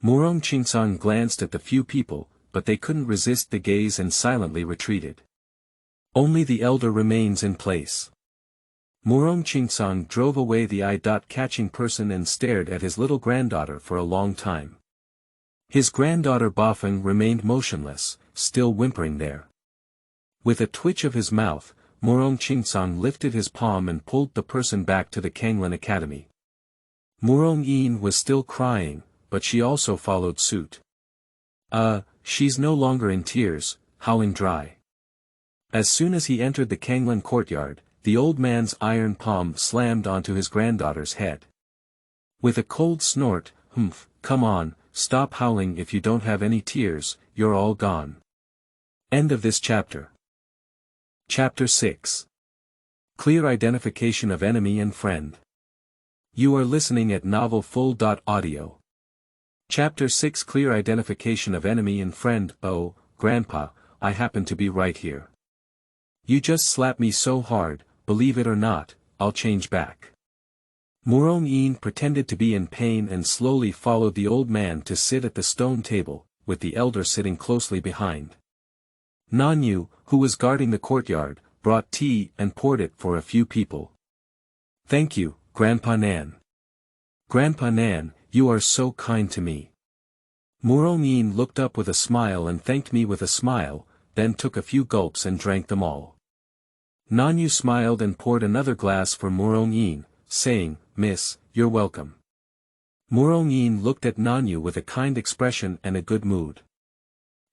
Murong Qingsong glanced at the few people, but they couldn't resist the gaze and silently retreated. Only the elder remains in place. Murong Qingsong drove away the eye-catching person and stared at his little granddaughter for a long time. His granddaughter Bafeng remained motionless, still whimpering there. With a twitch of his mouth, Murong Qingsong lifted his palm and pulled the person back to the Kanglin Academy. Murong Yin was still crying, but she also followed suit. She's no longer in tears, howling dry. As soon as he entered the Kanglin courtyard, the old man's iron palm slammed onto his granddaughter's head. With a cold snort, "Humph, come on, stop howling. If you don't have any tears, you're all gone." End of this chapter. Chapter 6. Clear identification of enemy and friend. You are listening at novelfull.audio. Chapter 6. Clear identification of enemy and friend. Oh, Grandpa, I happen to be right here. You just slapped me so hard, believe it or not, I'll change back. Murong Yin pretended to be in pain and slowly followed the old man to sit at the stone table, with the elder sitting closely behind. Nanyu, who was guarding the courtyard, brought tea and poured it for a few people. Thank you, Grandpa Nan. Grandpa Nan, you are so kind to me. Murong Yin looked up with a smile and thanked me with a smile, then took a few gulps and drank them all. Nanyu smiled and poured another glass for Murong Yin, saying, Miss, you're welcome. Murong Yin looked at Nanyu with a kind expression and a good mood.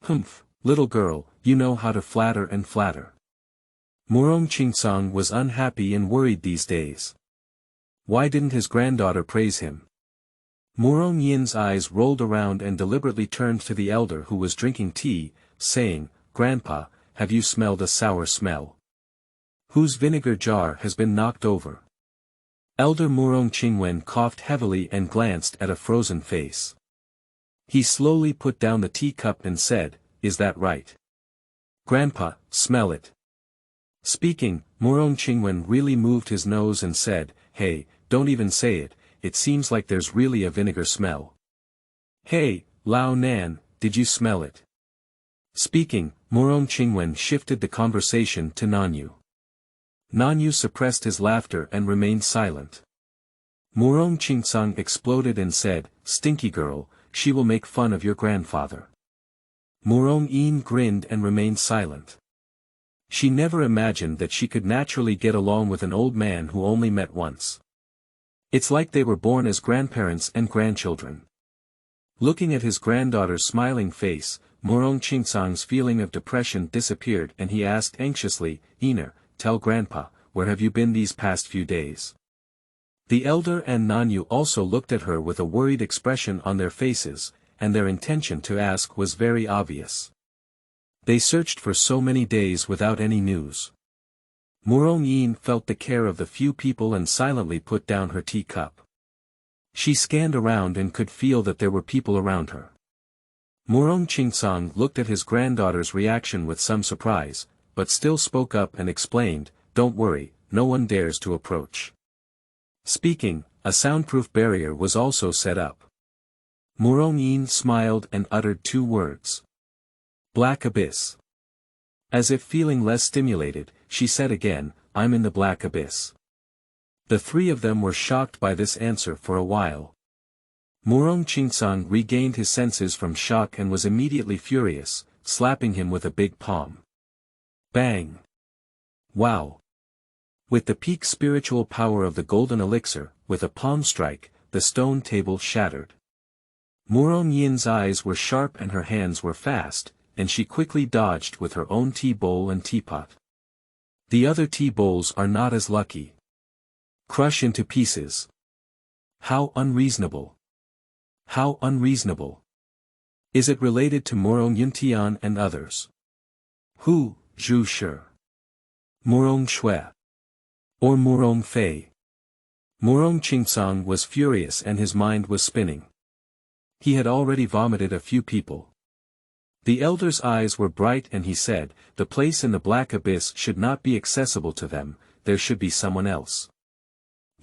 Humph, little girl, you know how to flatter and flatter. Murong Qingsong was unhappy and worried these days. Why didn't his granddaughter praise him? Murong Yin's eyes rolled around and deliberately turned to the elder who was drinking tea, saying, Grandpa, have you smelled a sour smell? Whose vinegar jar has been knocked over? Elder Murong Qingwen coughed heavily and glanced at a frozen face. He slowly put down the teacup and said, Is that right? Grandpa, smell it. Speaking, Murong Qingwen really moved his nose and said, Hey, don't even say it, it seems like there's really a vinegar smell. Hey, Lao Nan, did you smell it? Speaking, Murong Qingwen shifted the conversation to Nanyu. Nanyu suppressed his laughter and remained silent. Murong Qingsong exploded and said, Stinky girl, she will make fun of your grandfather. Murong Yin grinned and remained silent. She never imagined that she could naturally get along with an old man who only met once. It's like they were born as grandparents and grandchildren. Looking at his granddaughter's smiling face, Murong Qingsong's feeling of depression disappeared and he asked anxiously, Iner, tell Grandpa, where have you been these past few days? The elder and Nanyu also looked at her with a worried expression on their faces, and their intention to ask was very obvious. They searched for so many days without any news. Murong Yin felt the care of the few people and silently put down her teacup. She scanned around and could feel that there were people around her. Murong Qingsong looked at his granddaughter's reaction with some surprise, but still spoke up and explained, Don't worry, no one dares to approach. Speaking, a soundproof barrier was also set up. Murong Yin smiled and uttered two words. Black Abyss. As if feeling less stimulated, she said again, I'm in the Black Abyss. The three of them were shocked by this answer for a while. Murong Qingsong regained his senses from shock and was immediately furious, slapping him with a big palm. Bang! Wow! With the peak spiritual power of the golden elixir, with a palm strike, the stone table shattered. Murong Yin's eyes were sharp and her hands were fast, and she quickly dodged with her own tea bowl and teapot. The other tea bowls are not as lucky. Crush into pieces. How unreasonable! How unreasonable! Is it related to Murong Yuntian and others? Who, Zhu Shi? Murong Shui? Or Murong Fei? Murong Qingsong was furious and his mind was spinning. He had already vomited a few people. The elder's eyes were bright and he said, the place in the Black Abyss should not be accessible to them, there should be someone else.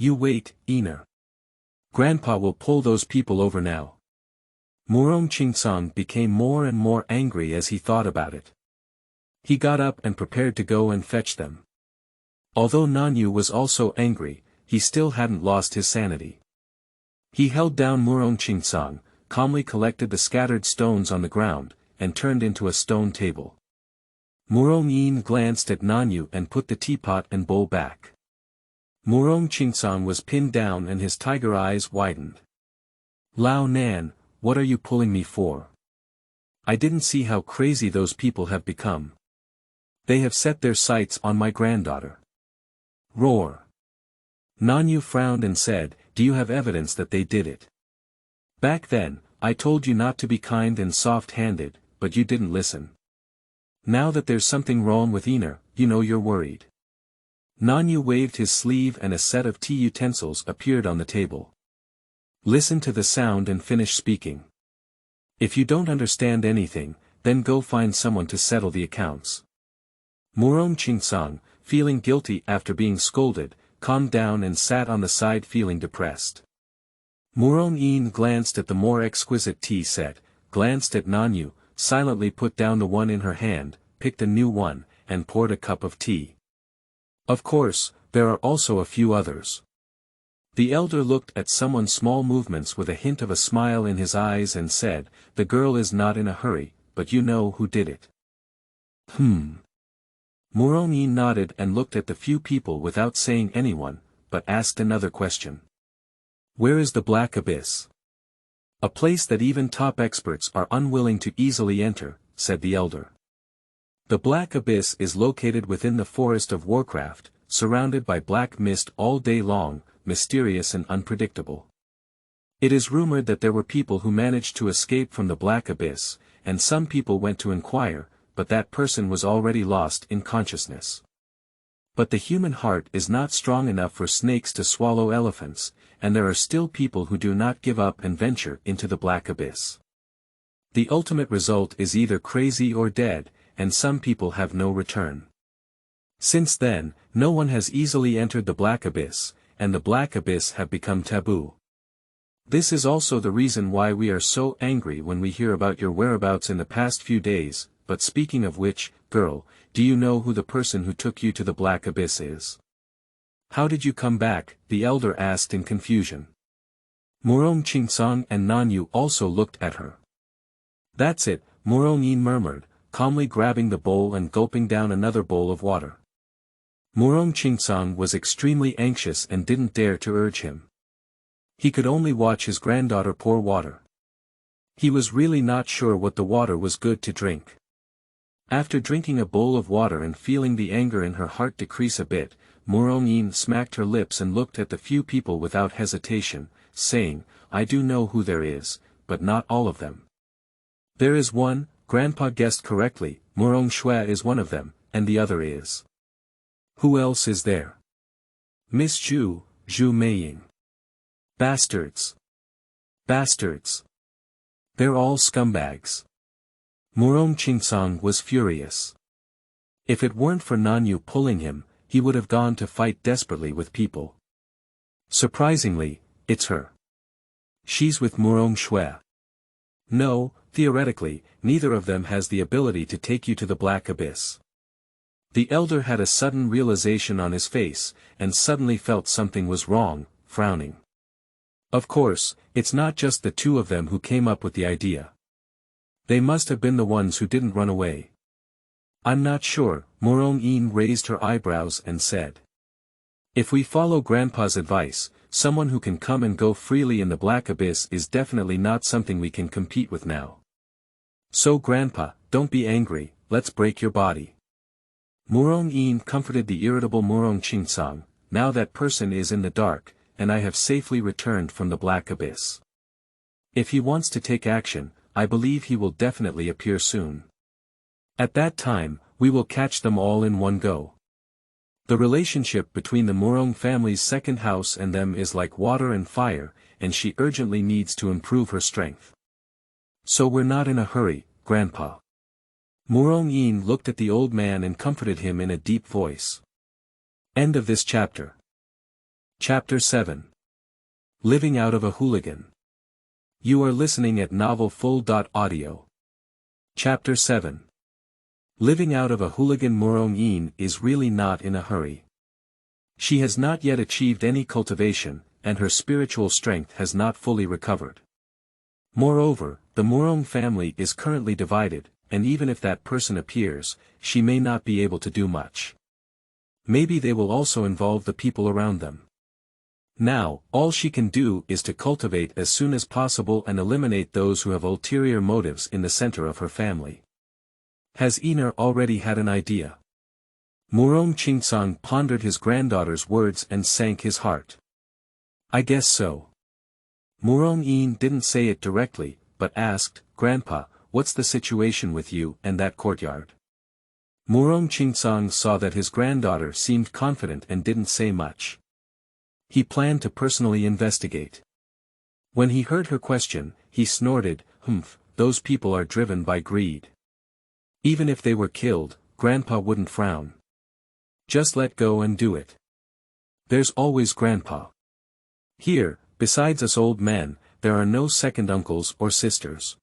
You wait, Ina. Grandpa will pull those people over now. Murong Qingsong became more and more angry as he thought about it. He got up and prepared to go and fetch them. Although Nanyu was also angry, he still hadn't lost his sanity. He held down Murong Qingsong, calmly collected the scattered stones on the ground, and turned into a stone table. Murong Yin glanced at Nanyu and put the teapot and bowl back. Murong Qingsong was pinned down and his tiger eyes widened. Lao Nan, what are you pulling me for? I didn't see how crazy those people have become. They have set their sights on my granddaughter. Roar. Nanyu frowned and said, do you have evidence that they did it? Back then, I told you not to be kind and soft-handed, but you didn't listen. Now that there's something wrong with Ina, you know you're worried. Nanyu waved his sleeve and a set of tea utensils appeared on the table. Listen to the sound and finish speaking. If you don't understand anything, then go find someone to settle the accounts. Murong Qingsong, feeling guilty after being scolded, calmed down and sat on the side feeling depressed. Murong Yin glanced at the more exquisite tea set, glanced at Nanyu, silently put down the one in her hand, picked a new one, and poured a cup of tea. Of course, there are also a few others. The elder looked at someone's small movements with a hint of a smile in his eyes and said, the girl is not in a hurry, but you know who did it. Murong Yin nodded and looked at the few people without saying anyone, but asked another question. Where is the Black Abyss? A place that even top experts are unwilling to easily enter, said the elder. The Black Abyss is located within the forest of Warcraft, surrounded by black mist all day long, mysterious and unpredictable. It is rumored that there were people who managed to escape from the Black Abyss, and some people went to inquire, but that person was already lost in consciousness. But the human heart is not strong enough for snakes to swallow elephants, and there are still people who do not give up and venture into the Black Abyss. The ultimate result is either crazy or dead, and some people have no return. Since then, no one has easily entered the Black Abyss, and the Black Abyss have become taboo. This is also the reason why we are so angry when we hear about your whereabouts in the past few days, but speaking of which, girl, do you know who the person who took you to the Black Abyss is? How did you come back? The elder asked in confusion. Murong Qingsong and Nanyu also looked at her. That's it, Murong Yin murmured, calmly grabbing the bowl and gulping down another bowl of water. Murong Qingsong was extremely anxious and didn't dare to urge him. He could only watch his granddaughter pour water. He was really not sure what the water was good to drink. After drinking a bowl of water and feeling the anger in her heart decrease a bit, Murong Yin smacked her lips and looked at the few people without hesitation, saying, I do know who there is, but not all of them. There is one, Grandpa guessed correctly, Murong Shui is one of them, and the other is. Who else is there? Miss Zhu Meiying. Bastards. Bastards. They're all scumbags. Murong Qingsong was furious. If it weren't for Nanyu pulling him, he would have gone to fight desperately with people. Surprisingly, it's her. She's with Murong Shui. No, theoretically, neither of them has the ability to take you to the Black Abyss. The elder had a sudden realization on his face, and suddenly felt something was wrong, frowning. Of course, it's not just the two of them who came up with the idea. They must have been the ones who didn't run away. I'm not sure, Murong Yin raised her eyebrows and said. If we follow Grandpa's advice, someone who can come and go freely in the Black Abyss is definitely not something we can compete with now. So Grandpa, don't be angry, let's break your body. Murong Yin comforted the irritable Murong Qingsong, now that person is in the dark, and I have safely returned from the Black Abyss. If he wants to take action, I believe he will definitely appear soon. At that time, we will catch them all in one go. The relationship between the Murong family's second house and them is like water and fire, and she urgently needs to improve her strength. So we're not in a hurry, Grandpa. Murong Yin looked at the old man and comforted him in a deep voice. End of this chapter. Chapter 7. Living Out of a Hooligan. You are listening at novelfull.audio. Chapter 7. Living out of a hooligan. Murong is really not in a hurry. She has not yet achieved any cultivation, and her spiritual strength has not fully recovered. Moreover, the Murong family is currently divided, and even if that person appears, she may not be able to do much. Maybe they will also involve the people around them. Now, all she can do is to cultivate as soon as possible and eliminate those who have ulterior motives in the center of her family. Has Iner already had an idea? Murong Qingsong pondered his granddaughter's words and sank his heart. I guess so. Murong didn't say it directly, but asked, Grandpa, what's the situation with you and that courtyard? Murong Qingsong saw that his granddaughter seemed confident and didn't say much. He planned to personally investigate. When he heard her question, he snorted, those people are driven by greed. Even if they were killed, Grandpa wouldn't frown. Just let go and do it. There's always Grandpa. Here, besides us old men, there are no second uncles or sisters.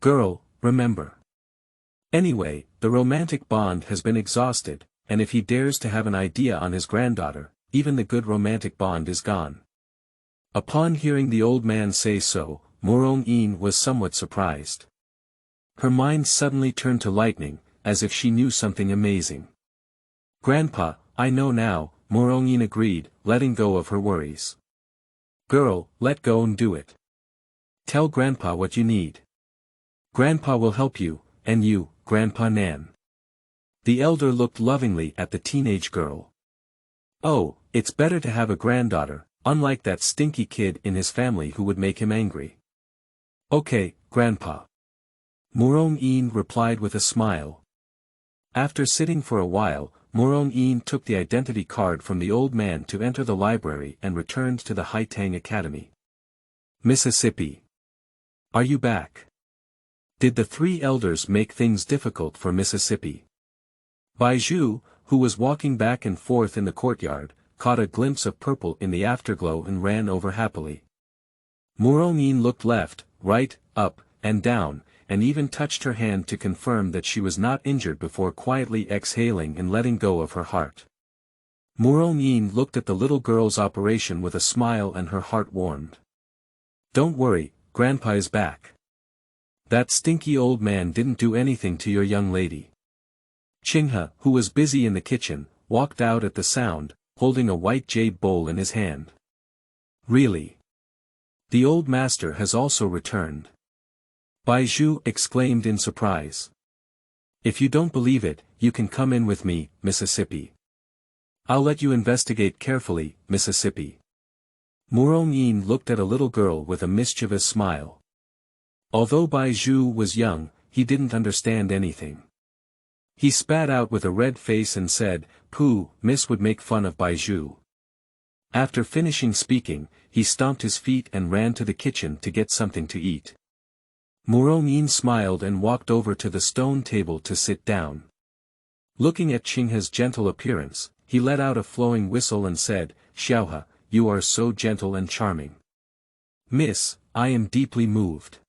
Girl, remember. Anyway, the romantic bond has been exhausted, and if he dares to have an idea on his granddaughter, even the good romantic bond is gone. Upon hearing the old man say so, Murong was somewhat surprised. Her mind suddenly turned to lightning, as if she knew something amazing. Grandpa, I know now, Murong agreed, letting go of her worries. Girl, let go and do it. Tell Grandpa what you need. Grandpa will help you, and you, Grandpa Nan. The elder looked lovingly at the teenage girl. Oh, it's better to have a granddaughter, unlike that stinky kid in his family who would make him angry. Okay, Grandpa. Murong replied with a smile. After sitting for a while, Murong took the identity card from the old man to enter the library and returned to the Haitang Academy. Mississippi. Are you back? Did the three elders make things difficult for Mississippi? Baizhu, who was walking back and forth in the courtyard, caught a glimpse of purple in the afterglow and ran over happily. Murong looked left, right, up, and down, and even touched her hand to confirm that she was not injured before quietly exhaling and letting go of her heart. Murong looked at the little girl's operation with a smile and her heart warmed. Don't worry, Grandpa is back. That stinky old man didn't do anything to your young lady. Qinghe, who was busy in the kitchen, walked out at the sound, holding a white jade bowl in his hand. Really? The old master has also returned. Baizhu exclaimed in surprise. If you don't believe it, you can come in with me, Mississippi. I'll let you investigate carefully, Mississippi. Murong looked at a little girl with a mischievous smile. Although Baizhu was young, he didn't understand anything. He spat out with a red face and said, Pooh, Miss would make fun of Baizhu. After finishing speaking, he stomped his feet and ran to the kitchen to get something to eat. Murong smiled and walked over to the stone table to sit down. Looking at Qinghe's gentle appearance, he let out a flowing whistle and said, Xiaohe, you are so gentle and charming. Miss, I am deeply moved.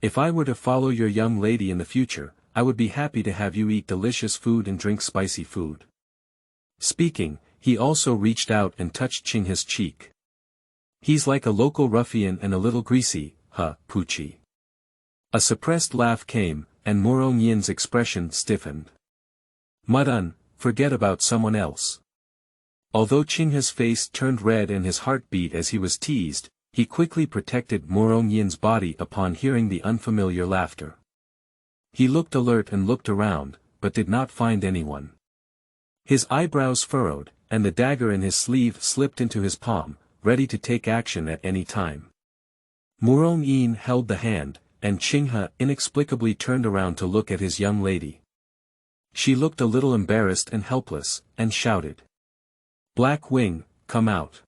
If I were to follow your young lady in the future, I would be happy to have you eat delicious food and drink spicy food. Speaking, he also reached out and touched Qinghe's cheek. He's like a local ruffian and a little greasy, Poochie. A suppressed laugh came, and Murong expression stiffened. Mudan, forget about someone else. Although Qinghe's face turned red and his heart beat as he was teased, he quickly protected Murong body upon hearing the unfamiliar laughter. He looked alert and looked around, but did not find anyone. His eyebrows furrowed, and the dagger in his sleeve slipped into his palm, ready to take action at any time. Murong held the hand, and Qinghe inexplicably turned around to look at his young lady. She looked a little embarrassed and helpless, and shouted. Black Wing, come out.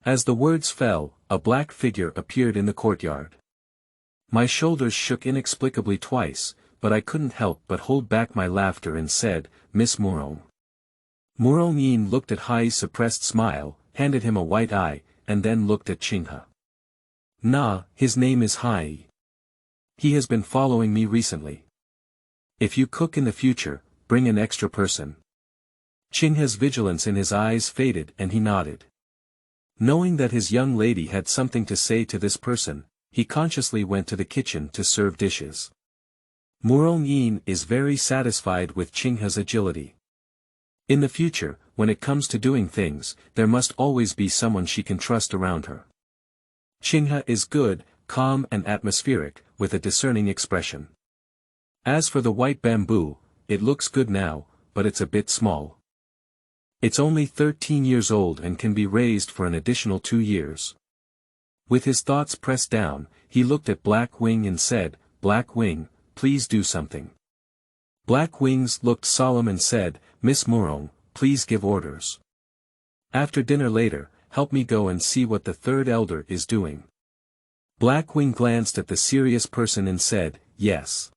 As the words fell, a black figure appeared in the courtyard. My shoulders shook inexplicably twice, but I couldn't help but hold back my laughter and said, Miss Murong. Murong looked at Hai's suppressed smile, handed him a white eye, and then looked at Qinghe. Nah, his name is Hai. He has been following me recently. If you cook in the future, bring an extra person. Qinghe's vigilance in his eyes faded and he nodded. Knowing that his young lady had something to say to this person, he consciously went to the kitchen to serve dishes. Murong is very satisfied with Qinghe's agility. In the future, when it comes to doing things, there must always be someone she can trust around her. Qinghe is good, calm and atmospheric, with a discerning expression. As for the white bamboo, it looks good now, but it's a bit small. It's only 13 years old and can be raised for an additional 2 years. With his thoughts pressed down, he looked at Black Wing and said, "Black Wing, please do something." Black Wings looked solemn and said, "Miss Murong, please give orders. After dinner later, help me go and see what the third elder is doing." Black Wing glanced at the serious person and said, "Yes."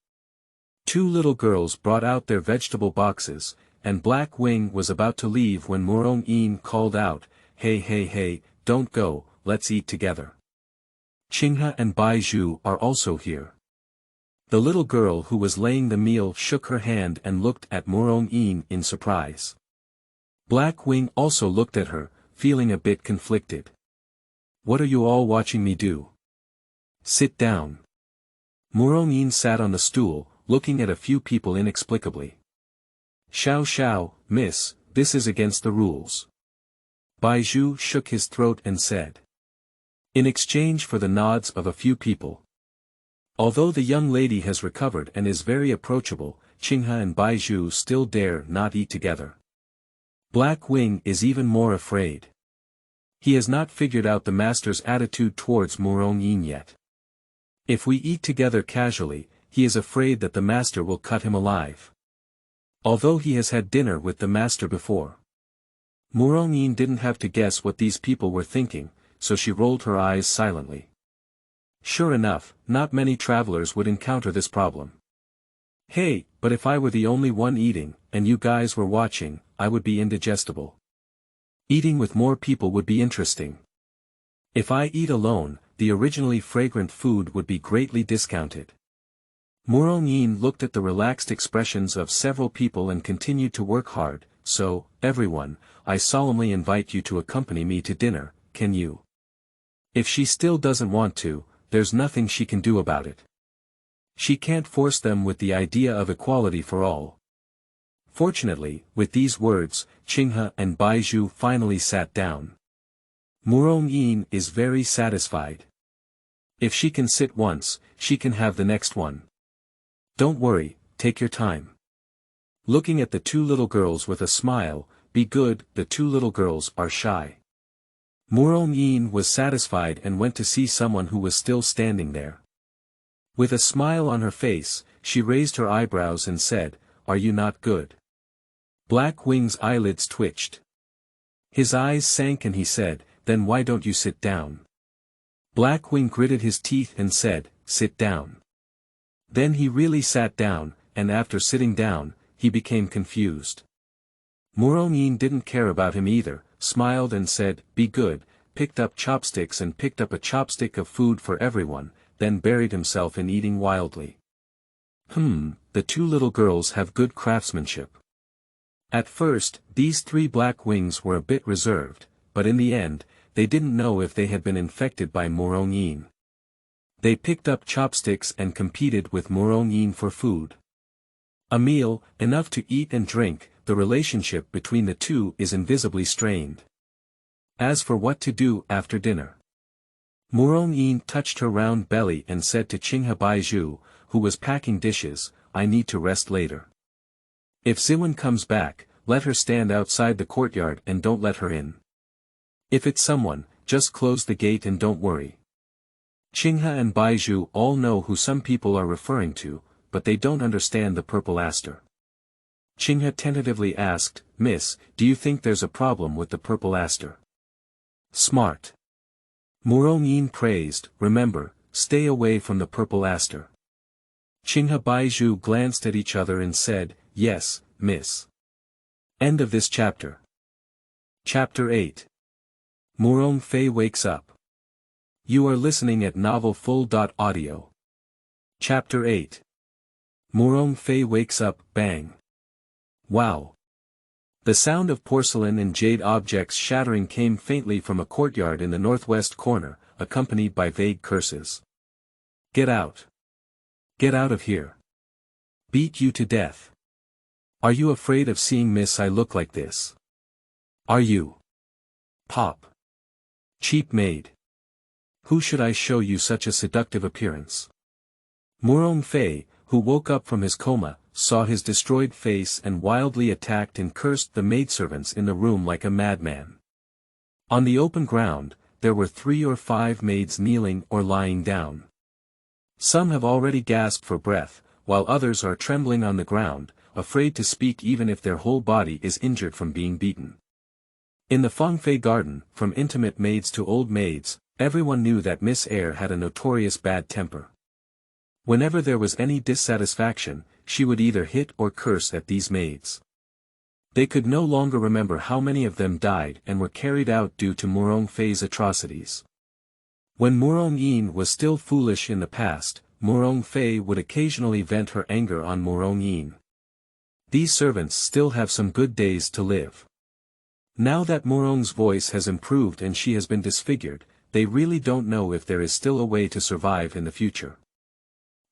2 little girls brought out their vegetable boxes, and Black Wing was about to leave when Murong called out, "Hey hey hey, don't go, let's eat together. Qinghe and Baizhu are also here." The little girl who was laying the meal shook her hand and looked at Murong in surprise. Black Wing also looked at her, feeling a bit conflicted. "What are you all watching me do? Sit down." Murong sat on the stool, looking at a few people inexplicably. "Xiao Xiao, miss, this is against the rules." Baizhu shook his throat and said. In exchange for the nods of a few people. Although the young lady has recovered and is very approachable, Qinghe and Baizhu still dare not eat together. Black Wing is even more afraid. He has not figured out the master's attitude towards Murong yet. If we eat together casually, he is afraid that the master will cut him alive. Although he has had dinner with the master before. Murong didn't have to guess what these people were thinking, so she rolled her eyes silently. Sure enough, not many travelers would encounter this problem. "Hey, but if I were the only one eating, and you guys were watching, I would be indigestible. Eating with more people would be interesting. If I eat alone, the originally fragrant food would be greatly discounted." Murong looked at the relaxed expressions of several people and continued to work hard. "So, everyone, I solemnly invite you to accompany me to dinner, can you?" If she still doesn't want to, there's nothing she can do about it. She can't force them with the idea of equality for all. Fortunately, with these words, Qinghe and Baizhu finally sat down. Murong is very satisfied. If she can sit once, she can have the next one. "Don't worry, take your time." Looking at the 2 little girls with a smile, "Be good, the 2 little girls are shy." Murong was satisfied and went to see someone who was still standing there. With a smile on her face, she raised her eyebrows and said, "Are you not good?" Black Wing's eyelids twitched. His eyes sank and he said, "Then why don't you sit down?" Black Wing gritted his teeth and said, "Sit down." Then he really sat down, and after sitting down, he became confused. Murong didn't care about him either, smiled and said, "Be good," picked up chopsticks and picked up a chopstick of food for everyone, then buried himself in eating wildly. The 2 little girls have good craftsmanship. At first, these 3 Black Wings were a bit reserved, but in the end, they didn't know if they had been infected by Murong. They picked up chopsticks and competed with Murong for food. A meal, enough to eat and drink, the relationship between the 2 is invisibly strained. As for what to do after dinner. Murong touched her round belly and said to Qinghe Baizhu, who was packing dishes, "I need to rest later. If Ziwen comes back, let her stand outside the courtyard and don't let her in. If it's someone, just close the gate and don't worry." Qinghe and Baizhu all know who some people are referring to, but they don't understand the purple aster. Qinghe tentatively asked, "Miss, do you think there's a problem with the purple aster?" "Smart." Murong praised, "Remember, stay away from the purple aster." Qinghe Baizhu glanced at each other and said, "Yes, miss." End of this chapter. Chapter 8. Murong Fei wakes up. You are listening at novelfull.audio. Chapter 8. Murong Fei wakes up, bang. Wow. The sound of porcelain and jade objects shattering came faintly from a courtyard in the northwest corner, accompanied by vague curses. Get out. Get out of here. Beat you to death. Are you afraid of seeing Miss I look like this? Are you? Pop. Cheap maid. Who should I show you such a seductive appearance? Murong Fei, who woke up from his coma, saw his destroyed face and wildly attacked and cursed the maidservants in the room like a madman. On the open ground, there were 3 or 5 maids kneeling or lying down. Some have already gasped for breath, while others are trembling on the ground, afraid to speak even if their whole body is injured from being beaten. In the Fengfei garden, from intimate maids to old maids, everyone knew that Miss Eyre had a notorious bad temper. Whenever there was any dissatisfaction, she would either hit or curse at these maids. They could no longer remember how many of them died and were carried out due to Murong Fei's atrocities. When Murong Yin was still foolish in the past, Murong Fei would occasionally vent her anger on Murong Yin. These servants still have some good days to live. Now that Murong's voice has improved and she has been disfigured, they really don't know if there is still a way to survive in the future.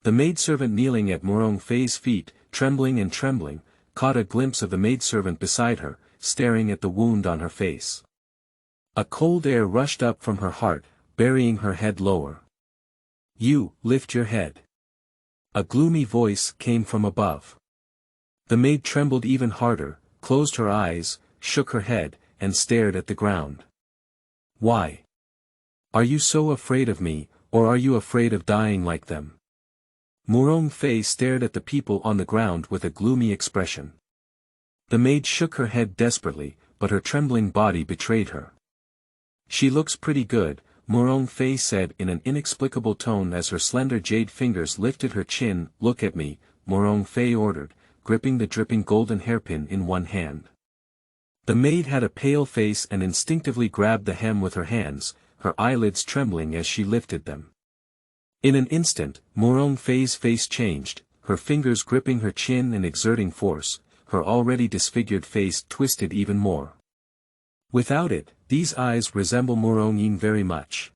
The maidservant kneeling at Murong Fei's feet, trembling, caught a glimpse of the maidservant beside her, staring at the wound on her face. A cold air rushed up from her heart, burying her head lower. You, lift your head. A gloomy voice came from above. The maid trembled even harder, closed her eyes, shook her head, and stared at the ground. Why? Are you so afraid of me, or are you afraid of dying like them? Murong Fei stared at the people on the ground with a gloomy expression. The maid shook her head desperately, but her trembling body betrayed her. She looks pretty good, Murong Fei said in an inexplicable tone as her slender jade fingers lifted her chin. Look at me, Murong Fei ordered, gripping the dripping golden hairpin in one hand. The maid had a pale face and instinctively grabbed the hem with her hands, her eyelids trembling as she lifted them. In an instant, Murong Fei's face changed, her fingers gripping her chin and exerting force, her already disfigured face twisted even more. Without it, these eyes resemble Murong Yin very much.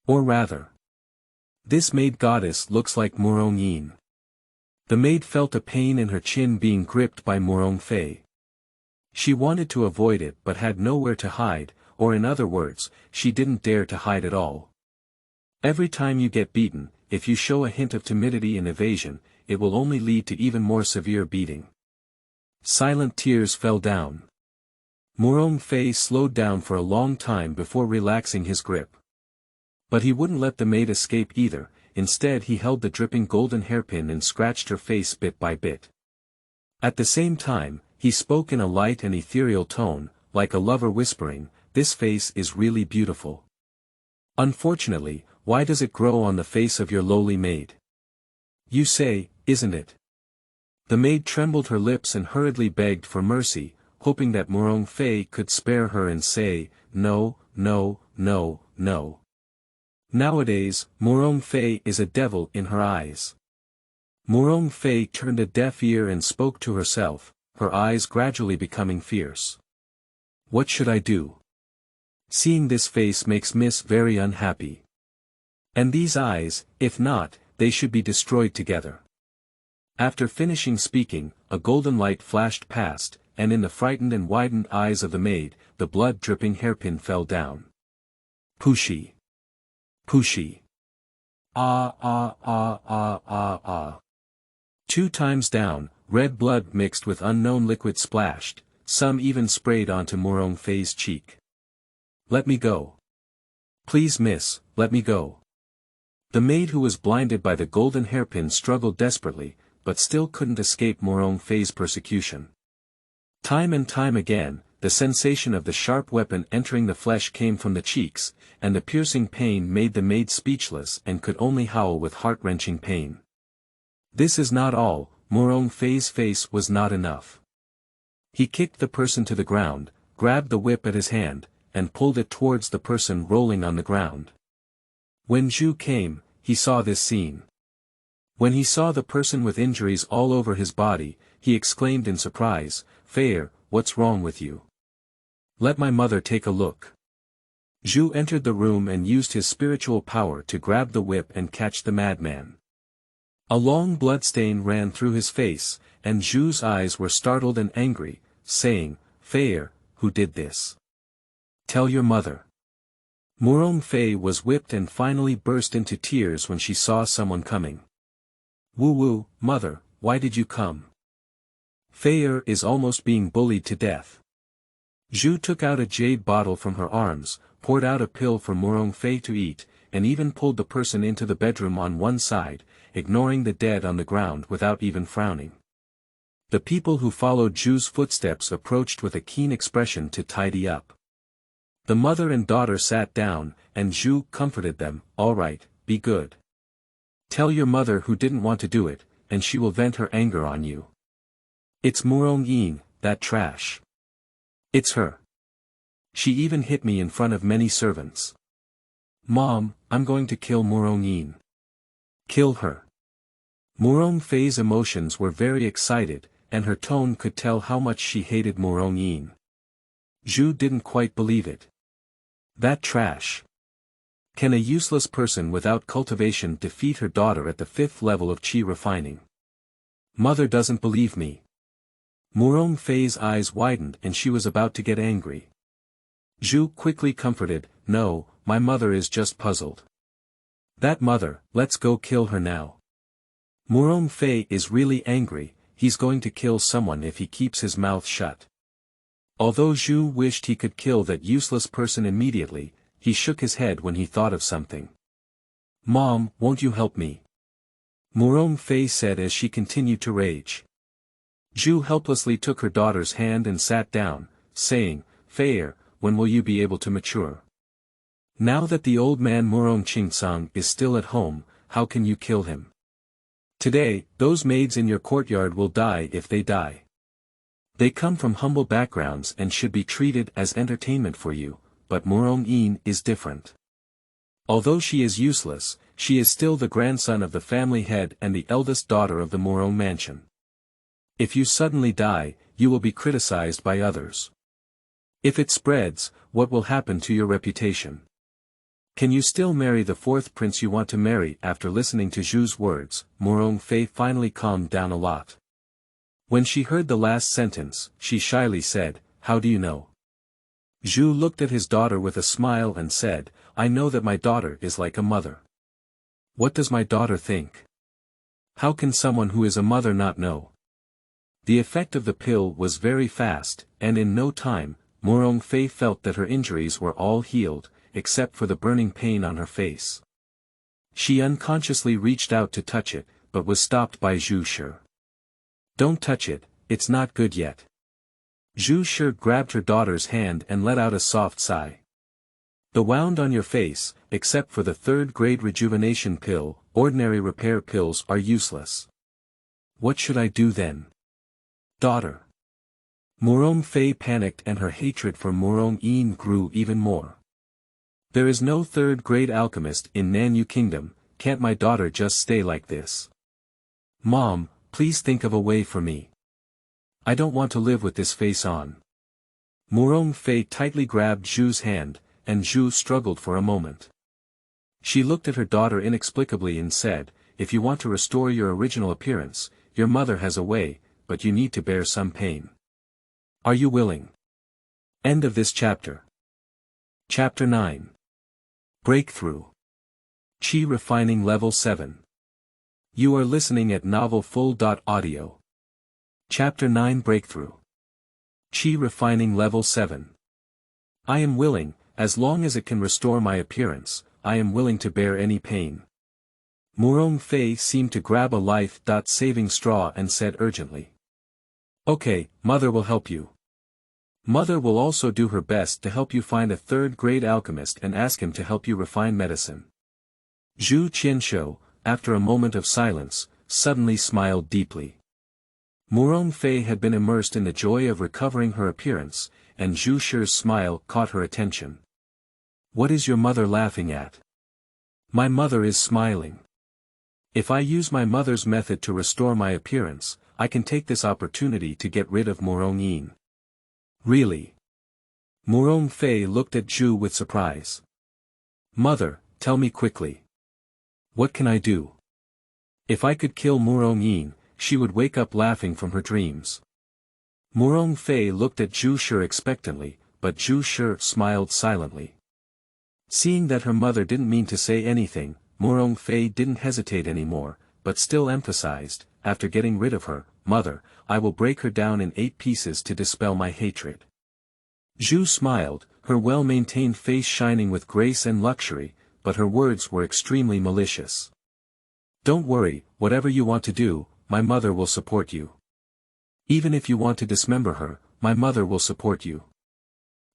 Or rather, this maid goddess looks like Murong Yin. The maid felt a pain in her chin being gripped by Murong Fei. She wanted to avoid it but had nowhere to hide, or in other words, she didn't dare to hide at all. Every time you get beaten, if you show a hint of timidity and evasion, it will only lead to even more severe beating. Silent tears fell down. Murong Fei slowed down for a long time before relaxing his grip. But he wouldn't let the maid escape either, instead he held the dripping golden hairpin and scratched her face bit by bit. At the same time, he spoke in a light and ethereal tone, like a lover whispering, "This face is really beautiful. Unfortunately, why does it grow on the face of your lowly maid? You say, isn't it?" The maid trembled her lips and hurriedly begged for mercy, hoping that Murong Fei could spare her and say, "No, no, no, no." Nowadays, Murong Fei is a devil in her eyes. Murong Fei turned a deaf ear and spoke to herself, her eyes gradually becoming fierce. What should I do? Seeing this face makes Miss very unhappy. And these eyes, if not, they should be destroyed together. After finishing speaking, a golden light flashed past, and in the frightened and widened eyes of the maid, the blood-dripping hairpin fell down. Pushi. Pushi. Ah ah ah ah ah ah. 2 times down, red blood mixed with unknown liquid splashed, some even sprayed onto Murong Fei's cheek. Let me go. Please miss, let me go. The maid who was blinded by the golden hairpin struggled desperately, but still couldn't escape Murong Fei's persecution. Time and time again, the sensation of the sharp weapon entering the flesh came from the cheeks, and the piercing pain made the maid speechless and could only howl with heart-wrenching pain. This is not all, Murong Fei's face was not enough. He kicked the person to the ground, grabbed the whip at his hand, and pulled it towards the person rolling on the ground. When Zhu came, he saw this scene. When he saw the person with injuries all over his body, he exclaimed in surprise, "Fair, what's wrong with you? Let my mother take a look." Zhu entered the room and used his spiritual power to grab the whip and catch the madman. A long bloodstain ran through his face, and Zhu's eyes were startled and angry, saying, "Fair, who did this? Tell your mother." Murong Fei was whipped and finally burst into tears when she saw someone coming. "Woo, mother, why did you come? Fair is almost being bullied to death." Zhu took out a jade bottle from her arms, poured out a pill for Murong Fei to eat, and even pulled the person into the bedroom on one side, ignoring the dead on the ground without even frowning. The people who followed Zhu's footsteps approached with a keen expression to tidy up. The mother and daughter sat down, and Zhu comforted them, "All right, be good. Tell your mother who didn't want to do it, and she will vent her anger on you. It's Murong Yin, that trash. It's her. She even hit me in front of many servants. Mom, I'm going to kill Murong Yin. Kill her." Murong Fei's emotions were very excited, and her tone could tell how much she hated Murong Yin. Zhu didn't quite believe it. That trash. Can a useless person without cultivation defeat her daughter at the 5th level of qi refining? Mother doesn't believe me. Murong Fei's eyes widened and she was about to get angry. Zhu quickly comforted, "No, my mother is just puzzled. That mother, let's go kill her now. Murong Fei is really angry, he's going to kill someone if he keeps his mouth shut." Although Zhu wished he could kill that useless person immediately, he shook his head when he thought of something. "Mom, won't you help me?" Murong Fei said as she continued to rage. Zhu helplessly took her daughter's hand and sat down, saying, "Fair, when will you be able to mature? Now that the old man Murong Qingsang is still at home, how can you kill him? Today, those maids in your courtyard will die if they die. They come from humble backgrounds and should be treated as entertainment for you, but Murong Yin is different. Although she is useless, she is still the grandson of the family head and the eldest daughter of the Murong mansion. If you suddenly die, you will be criticized by others. If it spreads, what will happen to your reputation? Can you still marry the 4th prince you want to marry?" After listening to Zhu's words, Murong Fei finally calmed down a lot. When she heard the last sentence, she shyly said, "How do you know?" Zhu looked at his daughter with a smile and said, "I know that my daughter is like a mother." "What does my daughter think? How can someone who is a mother not know?" The effect of the pill was very fast, and in no time, Murong Fei felt that her injuries were all healed, except for the burning pain on her face. She unconsciously reached out to touch it, but was stopped by Zhu Shi. "Don't touch it, it's not good yet." Zhu Shi grabbed her daughter's hand and let out a soft sigh. "The wound on your face, except for the 3rd-grade rejuvenation pill, ordinary repair pills are useless. What should I do then? Daughter." Murong Fei panicked and her hatred for Murong Yin grew even more. "There is no 3rd-grade alchemist in Nanyu Kingdom, can't my daughter just stay like this? Mom, please think of a way for me. I don't want to live with this face on." Murong Fei tightly grabbed Zhu's hand, and Zhu struggled for a moment. She looked at her daughter inexplicably and said, "If you want to restore your original appearance, your mother has a way, but you need to bear some pain. Are you willing?" End of this chapter. Chapter 9. Breakthrough. Qi Refining Level 7. You are listening at novelfull.audio. Chapter 9 Breakthrough. Qi Refining Level 7. I am willing, as long as it can restore my appearance, I am willing to bear any pain. Murong Fei seemed to grab a life-saving straw and said urgently. "Okay, Mother will help you. Mother will also do her best to help you find a 3rd-grade alchemist and ask him to help you refine medicine." Zhu Qianshou, after a moment of silence, suddenly smiled deeply. Murong Fei had been immersed in the joy of recovering her appearance, and Zhu Shi's smile caught her attention. "What is your mother laughing at?" "My mother is smiling. If I use my mother's method to restore my appearance, I can take this opportunity to get rid of Murong Yin." "Really?" Murong Fei looked at Zhu with surprise. "Mother, tell me quickly. What can I do? If I could kill Murong Yin, she would wake up laughing from her dreams." Murong Fei looked at Zhu Shi expectantly, but Zhu Shi smiled silently. Seeing that her mother didn't mean to say anything, Murong Fei didn't hesitate anymore, but still emphasized, "After getting rid of her, mother, I will break her down in 8 pieces to dispel my hatred." Zhu smiled, her well-maintained face shining with grace and luxury, but her words were extremely malicious. "Don't worry, whatever you want to do, my mother will support you. Even if you want to dismember her, my mother will support you."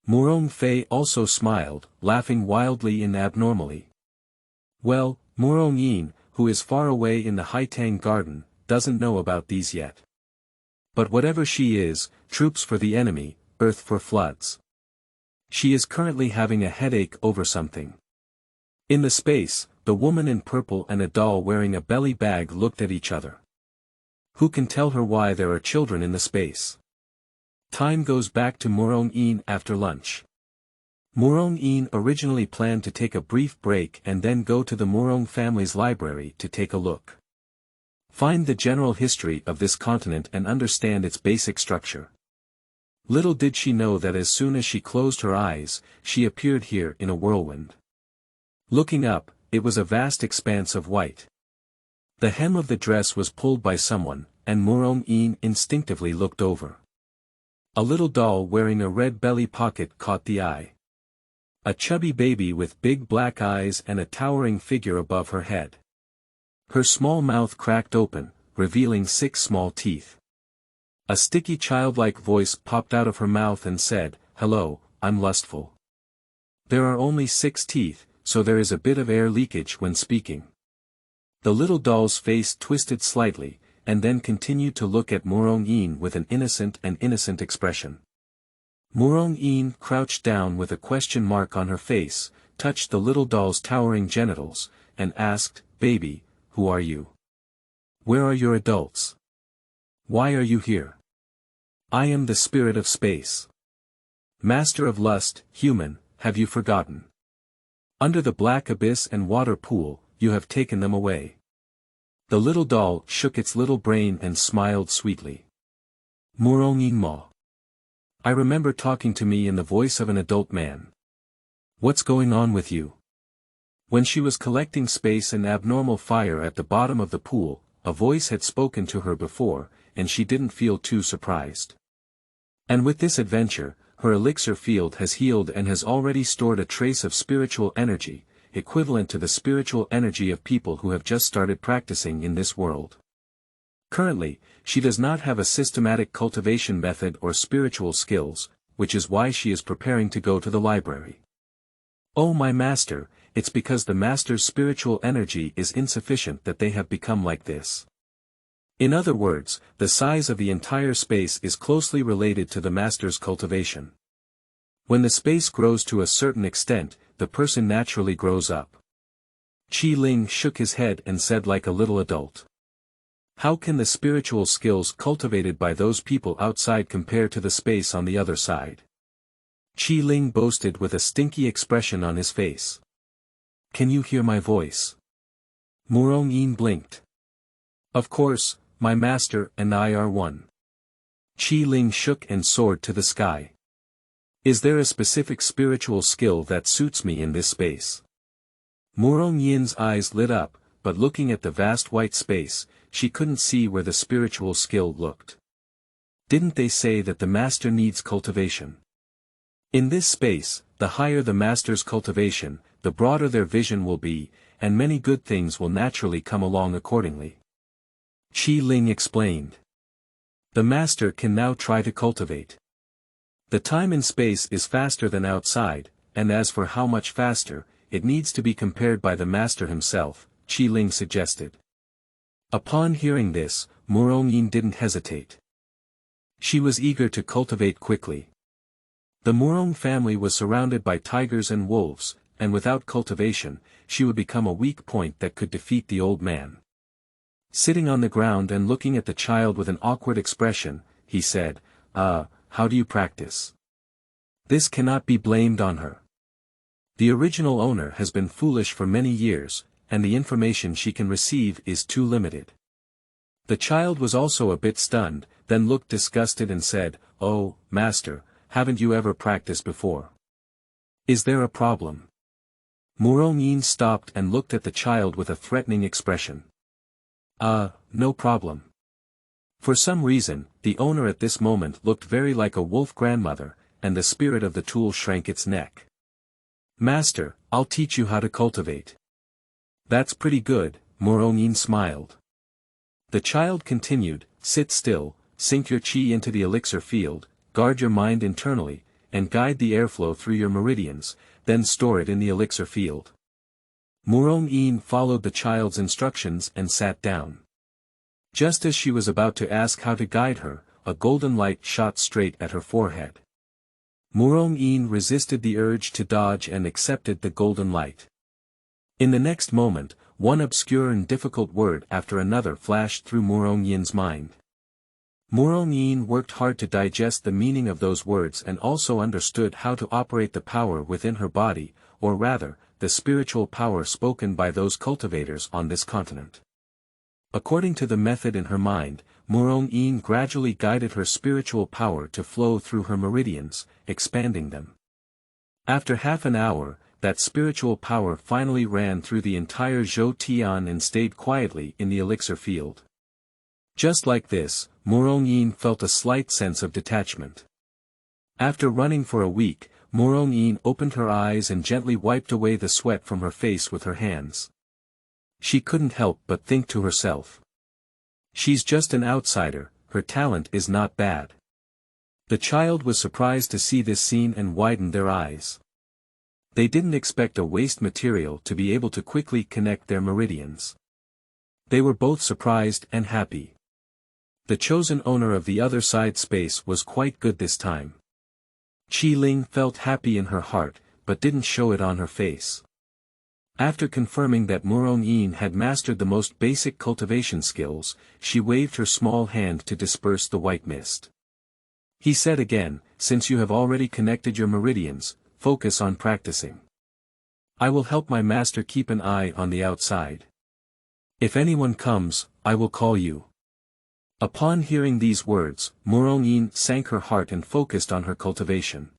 Murong Fei also smiled, laughing wildly and abnormally. "Well, Murong Yin, who is far away in the Haitang garden, doesn't know about these yet. But whatever she is, troops for the enemy, earth for floods. She is currently having a headache over something." In the space, the woman in purple and a doll wearing a belly bag looked at each other. Who can tell her why there are children in the space? Time goes back to Murong Yin after lunch. Murong Yin originally planned to take a brief break and then go to the Murong family's library to take a look. Find the general history of this continent and understand its basic structure. Little did she know that as soon as she closed her eyes, she appeared here in a whirlwind. Looking up, it was a vast expanse of white. The hem of the dress was pulled by someone, and Murong Yin instinctively looked over. A little doll wearing a red belly pocket caught the eye. A chubby baby with big black eyes and a towering figure above her head. Her small mouth cracked open, revealing 6 small teeth. A sticky childlike voice popped out of her mouth and said, "Hello, I'm lustful." There are only 6 teeth, so there is a bit of air leakage when speaking. The little doll's face twisted slightly, and then continued to look at Murong Yin with an innocent expression. Murong Yin crouched down with a question mark on her face, touched the little doll's towering genitals, and asked, "Baby, who are you? Where are your adults? Why are you here?" "I am the spirit of space. Master of lust, human, have you forgotten? Under the black abyss and water pool, you have taken them away." The little doll shook its little brain and smiled sweetly. Murong Yin Mo. I remember talking to me in the voice of an adult man. What's going on with you? When she was collecting space and abnormal fire at the bottom of the pool, a voice had spoken to her before, and she didn't feel too surprised. And with this adventure, her elixir field has healed and has already stored a trace of spiritual energy, equivalent to the spiritual energy of people who have just started practicing in this world. Currently, she does not have a systematic cultivation method or spiritual skills, which is why she is preparing to go to the library. "Oh my master, it's because the master's spiritual energy is insufficient that they have become like this." In other words, the size of the entire space is closely related to the master's cultivation. When the space grows to a certain extent, the person naturally grows up. Qi Ling shook his head and said like a little adult. How can the spiritual skills cultivated by those people outside compare to the space on the other side? Qi Ling boasted with a stinky expression on his face. Can you hear my voice? Murong Yin blinked. Of course, my master and I are one. Qi Ling shook and soared to the sky. Is there a specific spiritual skill that suits me in this space? Murong Yin's eyes lit up, but looking at the vast white space, she couldn't see where the spiritual skill looked. Didn't they say that the master needs cultivation? In this space, the higher the master's cultivation, the broader their vision will be, and many good things will naturally come along accordingly. Qi Ling explained. The master can now try to cultivate. The time in space is faster than outside, and as for how much faster, it needs to be compared by the master himself, Qi Ling suggested. Upon hearing this, Murong Yin didn't hesitate. She was eager to cultivate quickly. The Murong family was surrounded by tigers and wolves, and without cultivation, she would become a weak point that could defeat the old man. Sitting on the ground and looking at the child with an awkward expression, he said, how do you practice? This cannot be blamed on her. The original owner has been foolish for many years, and the information she can receive is too limited. The child was also a bit stunned, then looked disgusted and said, "Oh, master, haven't you ever practiced before? Is there a problem?" Murong stopped and looked at the child with a threatening expression. No problem." For some reason, the owner at this moment looked very like a wolf grandmother, and the spirit of the tool shrank its neck. "Master, I'll teach you how to cultivate." "That's pretty good," Murong smiled. The child continued, "Sit still, sink your chi into the elixir field, guard your mind internally, and guide the airflow through your meridians, then store it in the elixir field." Murong followed the child's instructions and sat down. Just as she was about to ask how to guide her, a golden light shot straight at her forehead. Murong resisted the urge to dodge and accepted the golden light. In the next moment, one obscure and difficult word after another flashed through Murong's mind. Murong worked hard to digest the meaning of those words and also understood how to operate the power within her body, or rather, the spiritual power spoken by those cultivators on this continent. According to the method in her mind, Murong gradually guided her spiritual power to flow through her meridians, expanding them. After half an hour, that spiritual power finally ran through the entire Zhou Tian and stayed quietly in the elixir field. Just like this, Murong felt a slight sense of detachment. After running for a week, Murong opened her eyes and gently wiped away the sweat from her face with her hands. She couldn't help but think to herself. She's just an outsider, her talent is not bad. The child was surprised to see this scene and widened their eyes. They didn't expect a waste material to be able to quickly connect their meridians. They were both surprised and happy. The chosen owner of the other side space was quite good this time. Qi Ling felt happy in her heart, but didn't show it on her face. After confirming that Murong had mastered the most basic cultivation skills, she waved her small hand to disperse the white mist. He said again, "Since you have already connected your meridians, focus on practicing. I will help my master keep an eye on the outside. If anyone comes, I will call you." Upon hearing these words, Murong sank her heart and focused on her cultivation.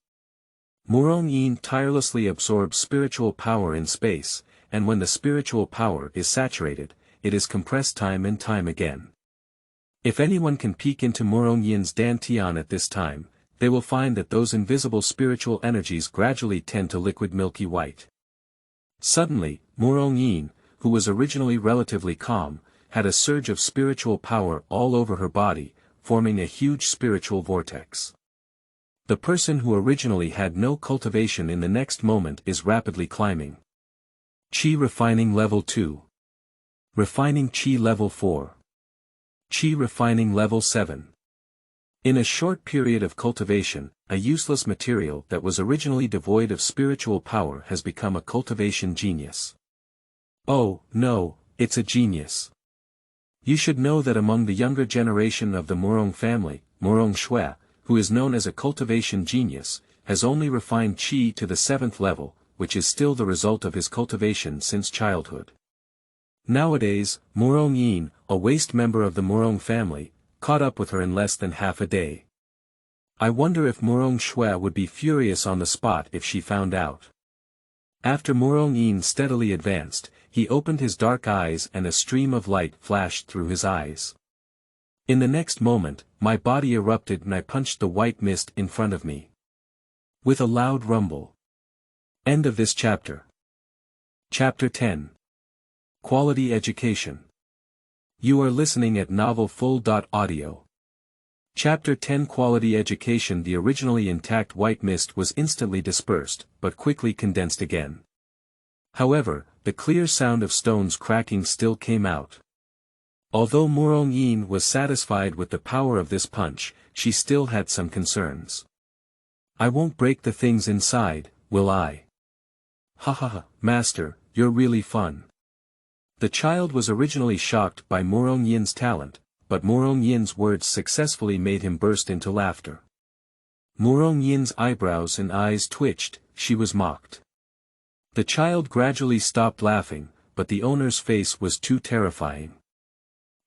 Murong tirelessly absorbs spiritual power in space, and when the spiritual power is saturated, it is compressed time and time again. If anyone can peek into Murong's dantian at this time, they will find that those invisible spiritual energies gradually tend to liquid milky white. Suddenly, Murong, who was originally relatively calm, had a surge of spiritual power all over her body, forming a huge spiritual vortex. The person who originally had no cultivation in the next moment is rapidly climbing. Qi refining level 2. Refining Qi level 4. Qi refining level 7. In a short period of cultivation, a useless material that was originally devoid of spiritual power has become a cultivation genius. Oh, no, it's a genius. You should know that among the younger generation of the Murong family, Murong Shui, who is known as a cultivation genius, has only refined Qi to the 7th level, which is still the result of his cultivation since childhood. Nowadays, Murong, a waste member of the Murong family, caught up with her in less than half a day. I wonder if Murong Shui would be furious on the spot if she found out. After Murong steadily advanced, he opened his dark eyes and a stream of light flashed through his eyes. In the next moment, my body erupted and I punched the white mist in front of me. With a loud rumble. End of this chapter. Chapter 10. Quality Education. You are listening at novelfull.audio. Chapter 10 Quality Education. The originally intact white mist was instantly dispersed, but quickly condensed again. However, the clear sound of stones cracking still came out. Although Murong Yin was satisfied with the power of this punch, she still had some concerns. I won't break the things inside, will I? Ha ha ha, master, you're really fun. The child was originally shocked by Murong Yin's talent, but Murong Yin's words successfully made him burst into laughter. Murong Yin's eyebrows and eyes twitched, she was mocked. The child gradually stopped laughing, but the owner's face was too terrifying.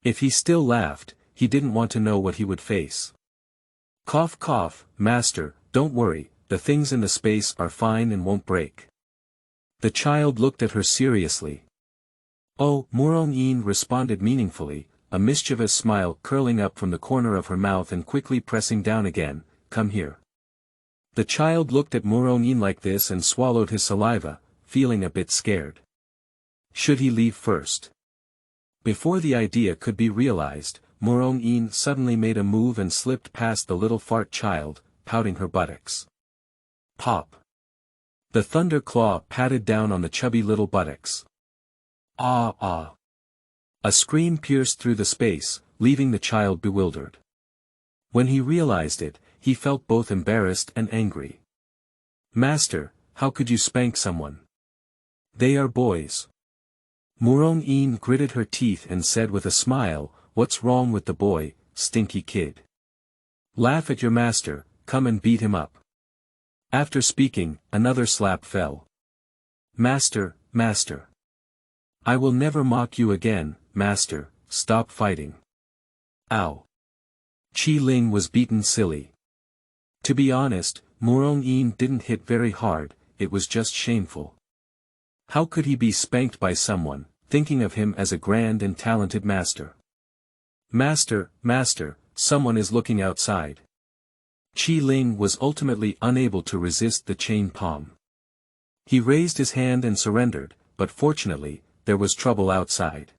If he still laughed, he didn't want to know what he would face. Cough cough, master, don't worry, the things in the space are fine and won't break. The child looked at her seriously. Oh, Murong Yin responded meaningfully, a mischievous smile curling up from the corner of her mouth and quickly pressing down again, come here. The child looked at Murong Yin like this and swallowed his saliva, feeling a bit scared. Should he leave first? Before the idea could be realized, Murong Yin suddenly made a move and slipped past the little fart child, pouting her buttocks. Pop! The thunder claw patted down on the chubby little buttocks. Ah ah! A scream pierced through the space, leaving the child bewildered. When he realized it, he felt both embarrassed and angry. Master, how could you spank someone? They are boys. Murong Yin gritted her teeth and said with a smile, what's wrong with the boy, stinky kid? Laugh at your master, come and beat him up. After speaking, another slap fell. Master, master. I will never mock you again, master, stop fighting. Ow. Qi Ling was beaten silly. To be honest, Murong Yin didn't hit very hard, it was just shameful. How could he be spanked by someone, thinking of him as a grand and talented master? Master, master, someone is looking outside. Qi Ling was ultimately unable to resist the chain palm. He raised his hand and surrendered, but fortunately, there was trouble outside.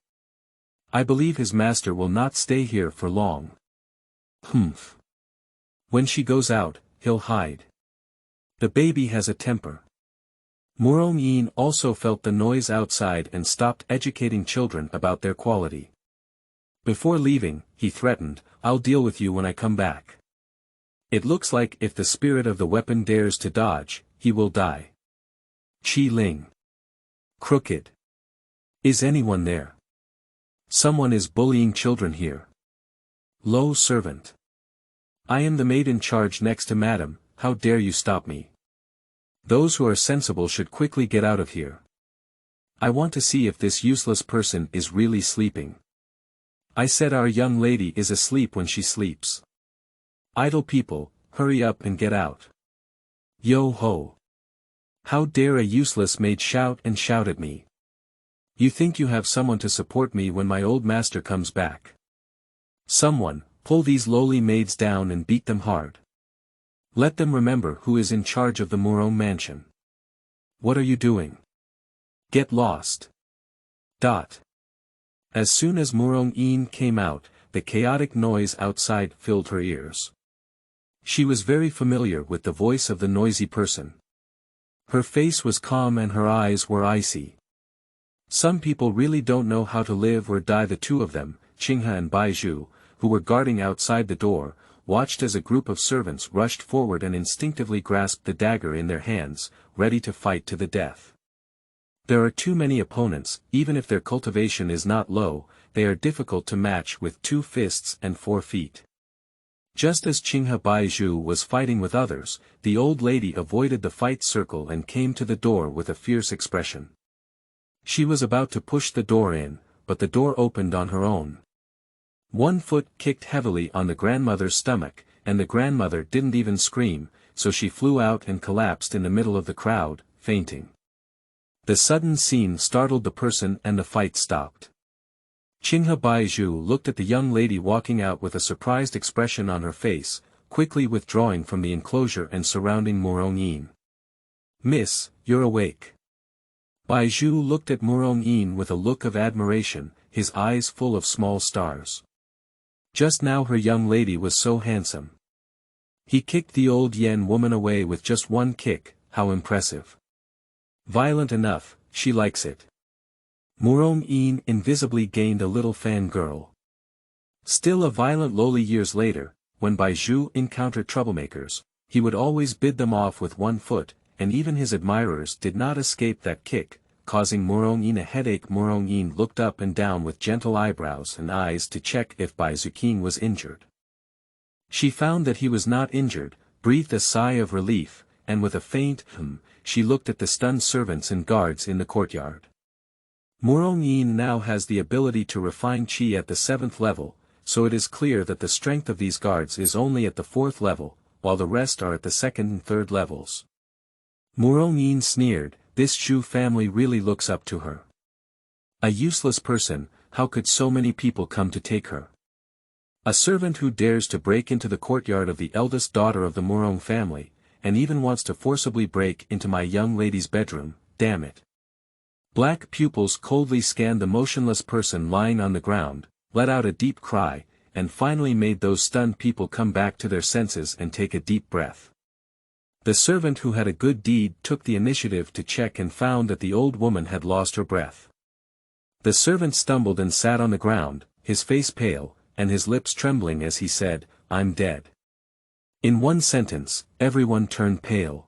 I believe his master will not stay here for long. Humph. When she goes out, he'll hide. The baby has a temper. Murong Yin also felt the noise outside and stopped educating children about their quality. Before leaving, he threatened, I'll deal with you when I come back. It looks like if the spirit of the weapon dares to dodge, he will die. Qi Ling. Crooked. Is anyone there? Someone is bullying children here. Low servant. I am the maid in charge next to madam, how dare you stop me? Those who are sensible should quickly get out of here. I want to see if this useless person is really sleeping. I said our young lady is asleep when she sleeps. Idle people, hurry up and get out. Yo ho! How dare a useless maid shout and shout at me? You think you have someone to support me when my old master comes back? Someone, pull these lowly maids down and beat them hard. Let them remember who is in charge of the Murong mansion. What are you doing? Get lost. As soon as Murong Yin came out, the chaotic noise outside filled her ears. She was very familiar with the voice of the noisy person. Her face was calm and her eyes were icy. Some people really don't know how to live or die. The two of them, Qinghe and Baizhu, who were guarding outside the door, watched as a group of servants rushed forward and instinctively grasped the dagger in their hands, ready to fight to the death. There are too many opponents, even if their cultivation is not low, they are difficult to match with 2 fists and 4 feet. Just as Qinghe Baizhu was fighting with others, the old lady avoided the fight circle and came to the door with a fierce expression. She was about to push the door in, but the door opened on her own. One foot kicked heavily on the grandmother's stomach, and the grandmother didn't even scream, so she flew out and collapsed in the middle of the crowd, fainting. The sudden scene startled the person and the fight stopped. Qinghe Baizhu looked at the young lady walking out with a surprised expression on her face, quickly withdrawing from the enclosure and surrounding Murong Yin. Miss, you're awake. Baizhu looked at Murong Yin with a look of admiration, his eyes full of small stars. Just now her young lady was so handsome. He kicked the old Yen woman away with just one kick, how impressive. Violent enough, she likes it. Murong Yin invisibly gained a little fangirl. Still a violent lowly years later, when Bai Zhu encountered troublemakers, he would always bid them off with one foot, and even his admirers did not escape that kick, causing Murong a headache. Murong looked up and down with gentle eyebrows and eyes to check if Bai Zhu was injured. She found that he was not injured, breathed a sigh of relief, and with a faint she looked at the stunned servants and guards in the courtyard. Murong now has the ability to refine qi at the 7th level, so it is clear that the strength of these guards is only at the 4th level, while the rest are at the 2nd and 3rd levels. Murong sneered, this Zhu family really looks up to her. A useless person, how could so many people come to take her? A servant who dares to break into the courtyard of the eldest daughter of the Murong family, and even wants to forcibly break into my young lady's bedroom, damn it. Black pupils coldly scanned the motionless person lying on the ground, let out a deep cry, and finally made those stunned people come back to their senses and take a deep breath. The servant who had a good deed took the initiative to check and found that the old woman had lost her breath. The servant stumbled and sat on the ground, his face pale, and his lips trembling as he said, I'm dead. In one sentence, everyone turned pale.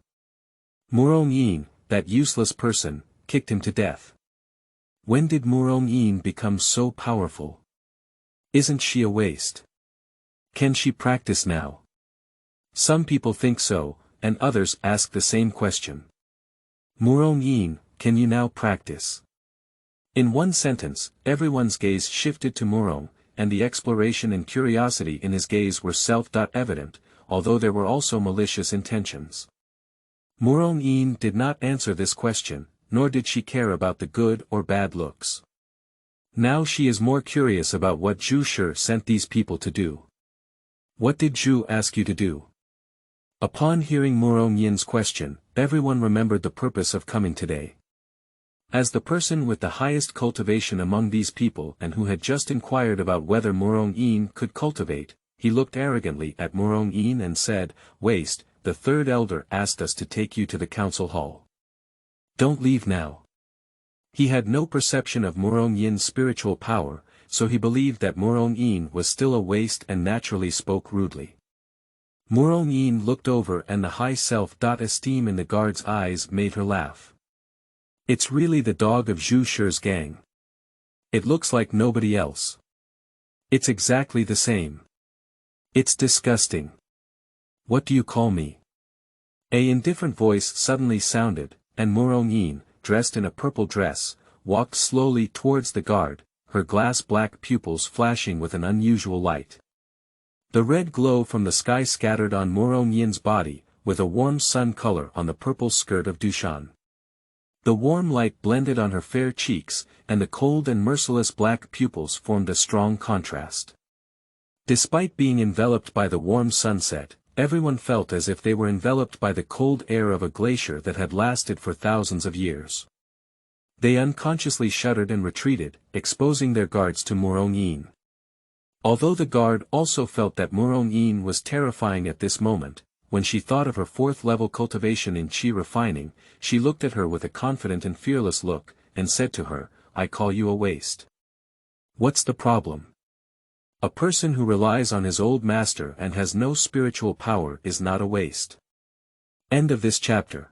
Murong, that useless person, kicked him to death. When did Murong become so powerful? Isn't she a waste? Can she practice now? Some people think so, and others ask the same question. Murong, can you now practice? In one sentence, everyone's gaze shifted to Murong, and the exploration and curiosity in his gaze were self-evident, although there were also malicious intentions. Murong did not answer this question, nor did she care about the good or bad looks. Now she is more curious about what Zhu Shi sent these people to do. What did Zhu ask you to do? Upon hearing Murong question, everyone remembered the purpose of coming today. As the person with the highest cultivation among these people and who had just inquired about whether Murong could cultivate, he looked arrogantly at Murong and said, Waste, the 3rd elder asked us to take you to the council hall. Don't leave now. He had no perception of Murong spiritual power, so he believed that Murong was still a waste and naturally spoke rudely. Murong looked over and the high self-esteem in the guard's eyes made her laugh. It's really the dog of Zhu Shi's gang. It looks like nobody else. It's exactly the same. It's disgusting. What do you call me? An indifferent voice suddenly sounded, and Murong, dressed in a purple dress, walked slowly towards the guard, her glass black pupils flashing with an unusual light. The red glow from the sky scattered on Murong body, with a warm sun color on the purple skirt of Dushan. The warm light blended on her fair cheeks, and the cold and merciless black pupils formed a strong contrast. Despite being enveloped by the warm sunset, everyone felt as if they were enveloped by the cold air of a glacier that had lasted for thousands of years. They unconsciously shuddered and retreated, exposing their guards to Murong. Although the guard also felt that Murong was terrifying at this moment, when she thought of her 4th level cultivation in qi refining, she looked at her with a confident and fearless look, and said to her, I call you a waste. What's the problem? A person who relies on his old master and has no spiritual power is not a waste. End of this chapter.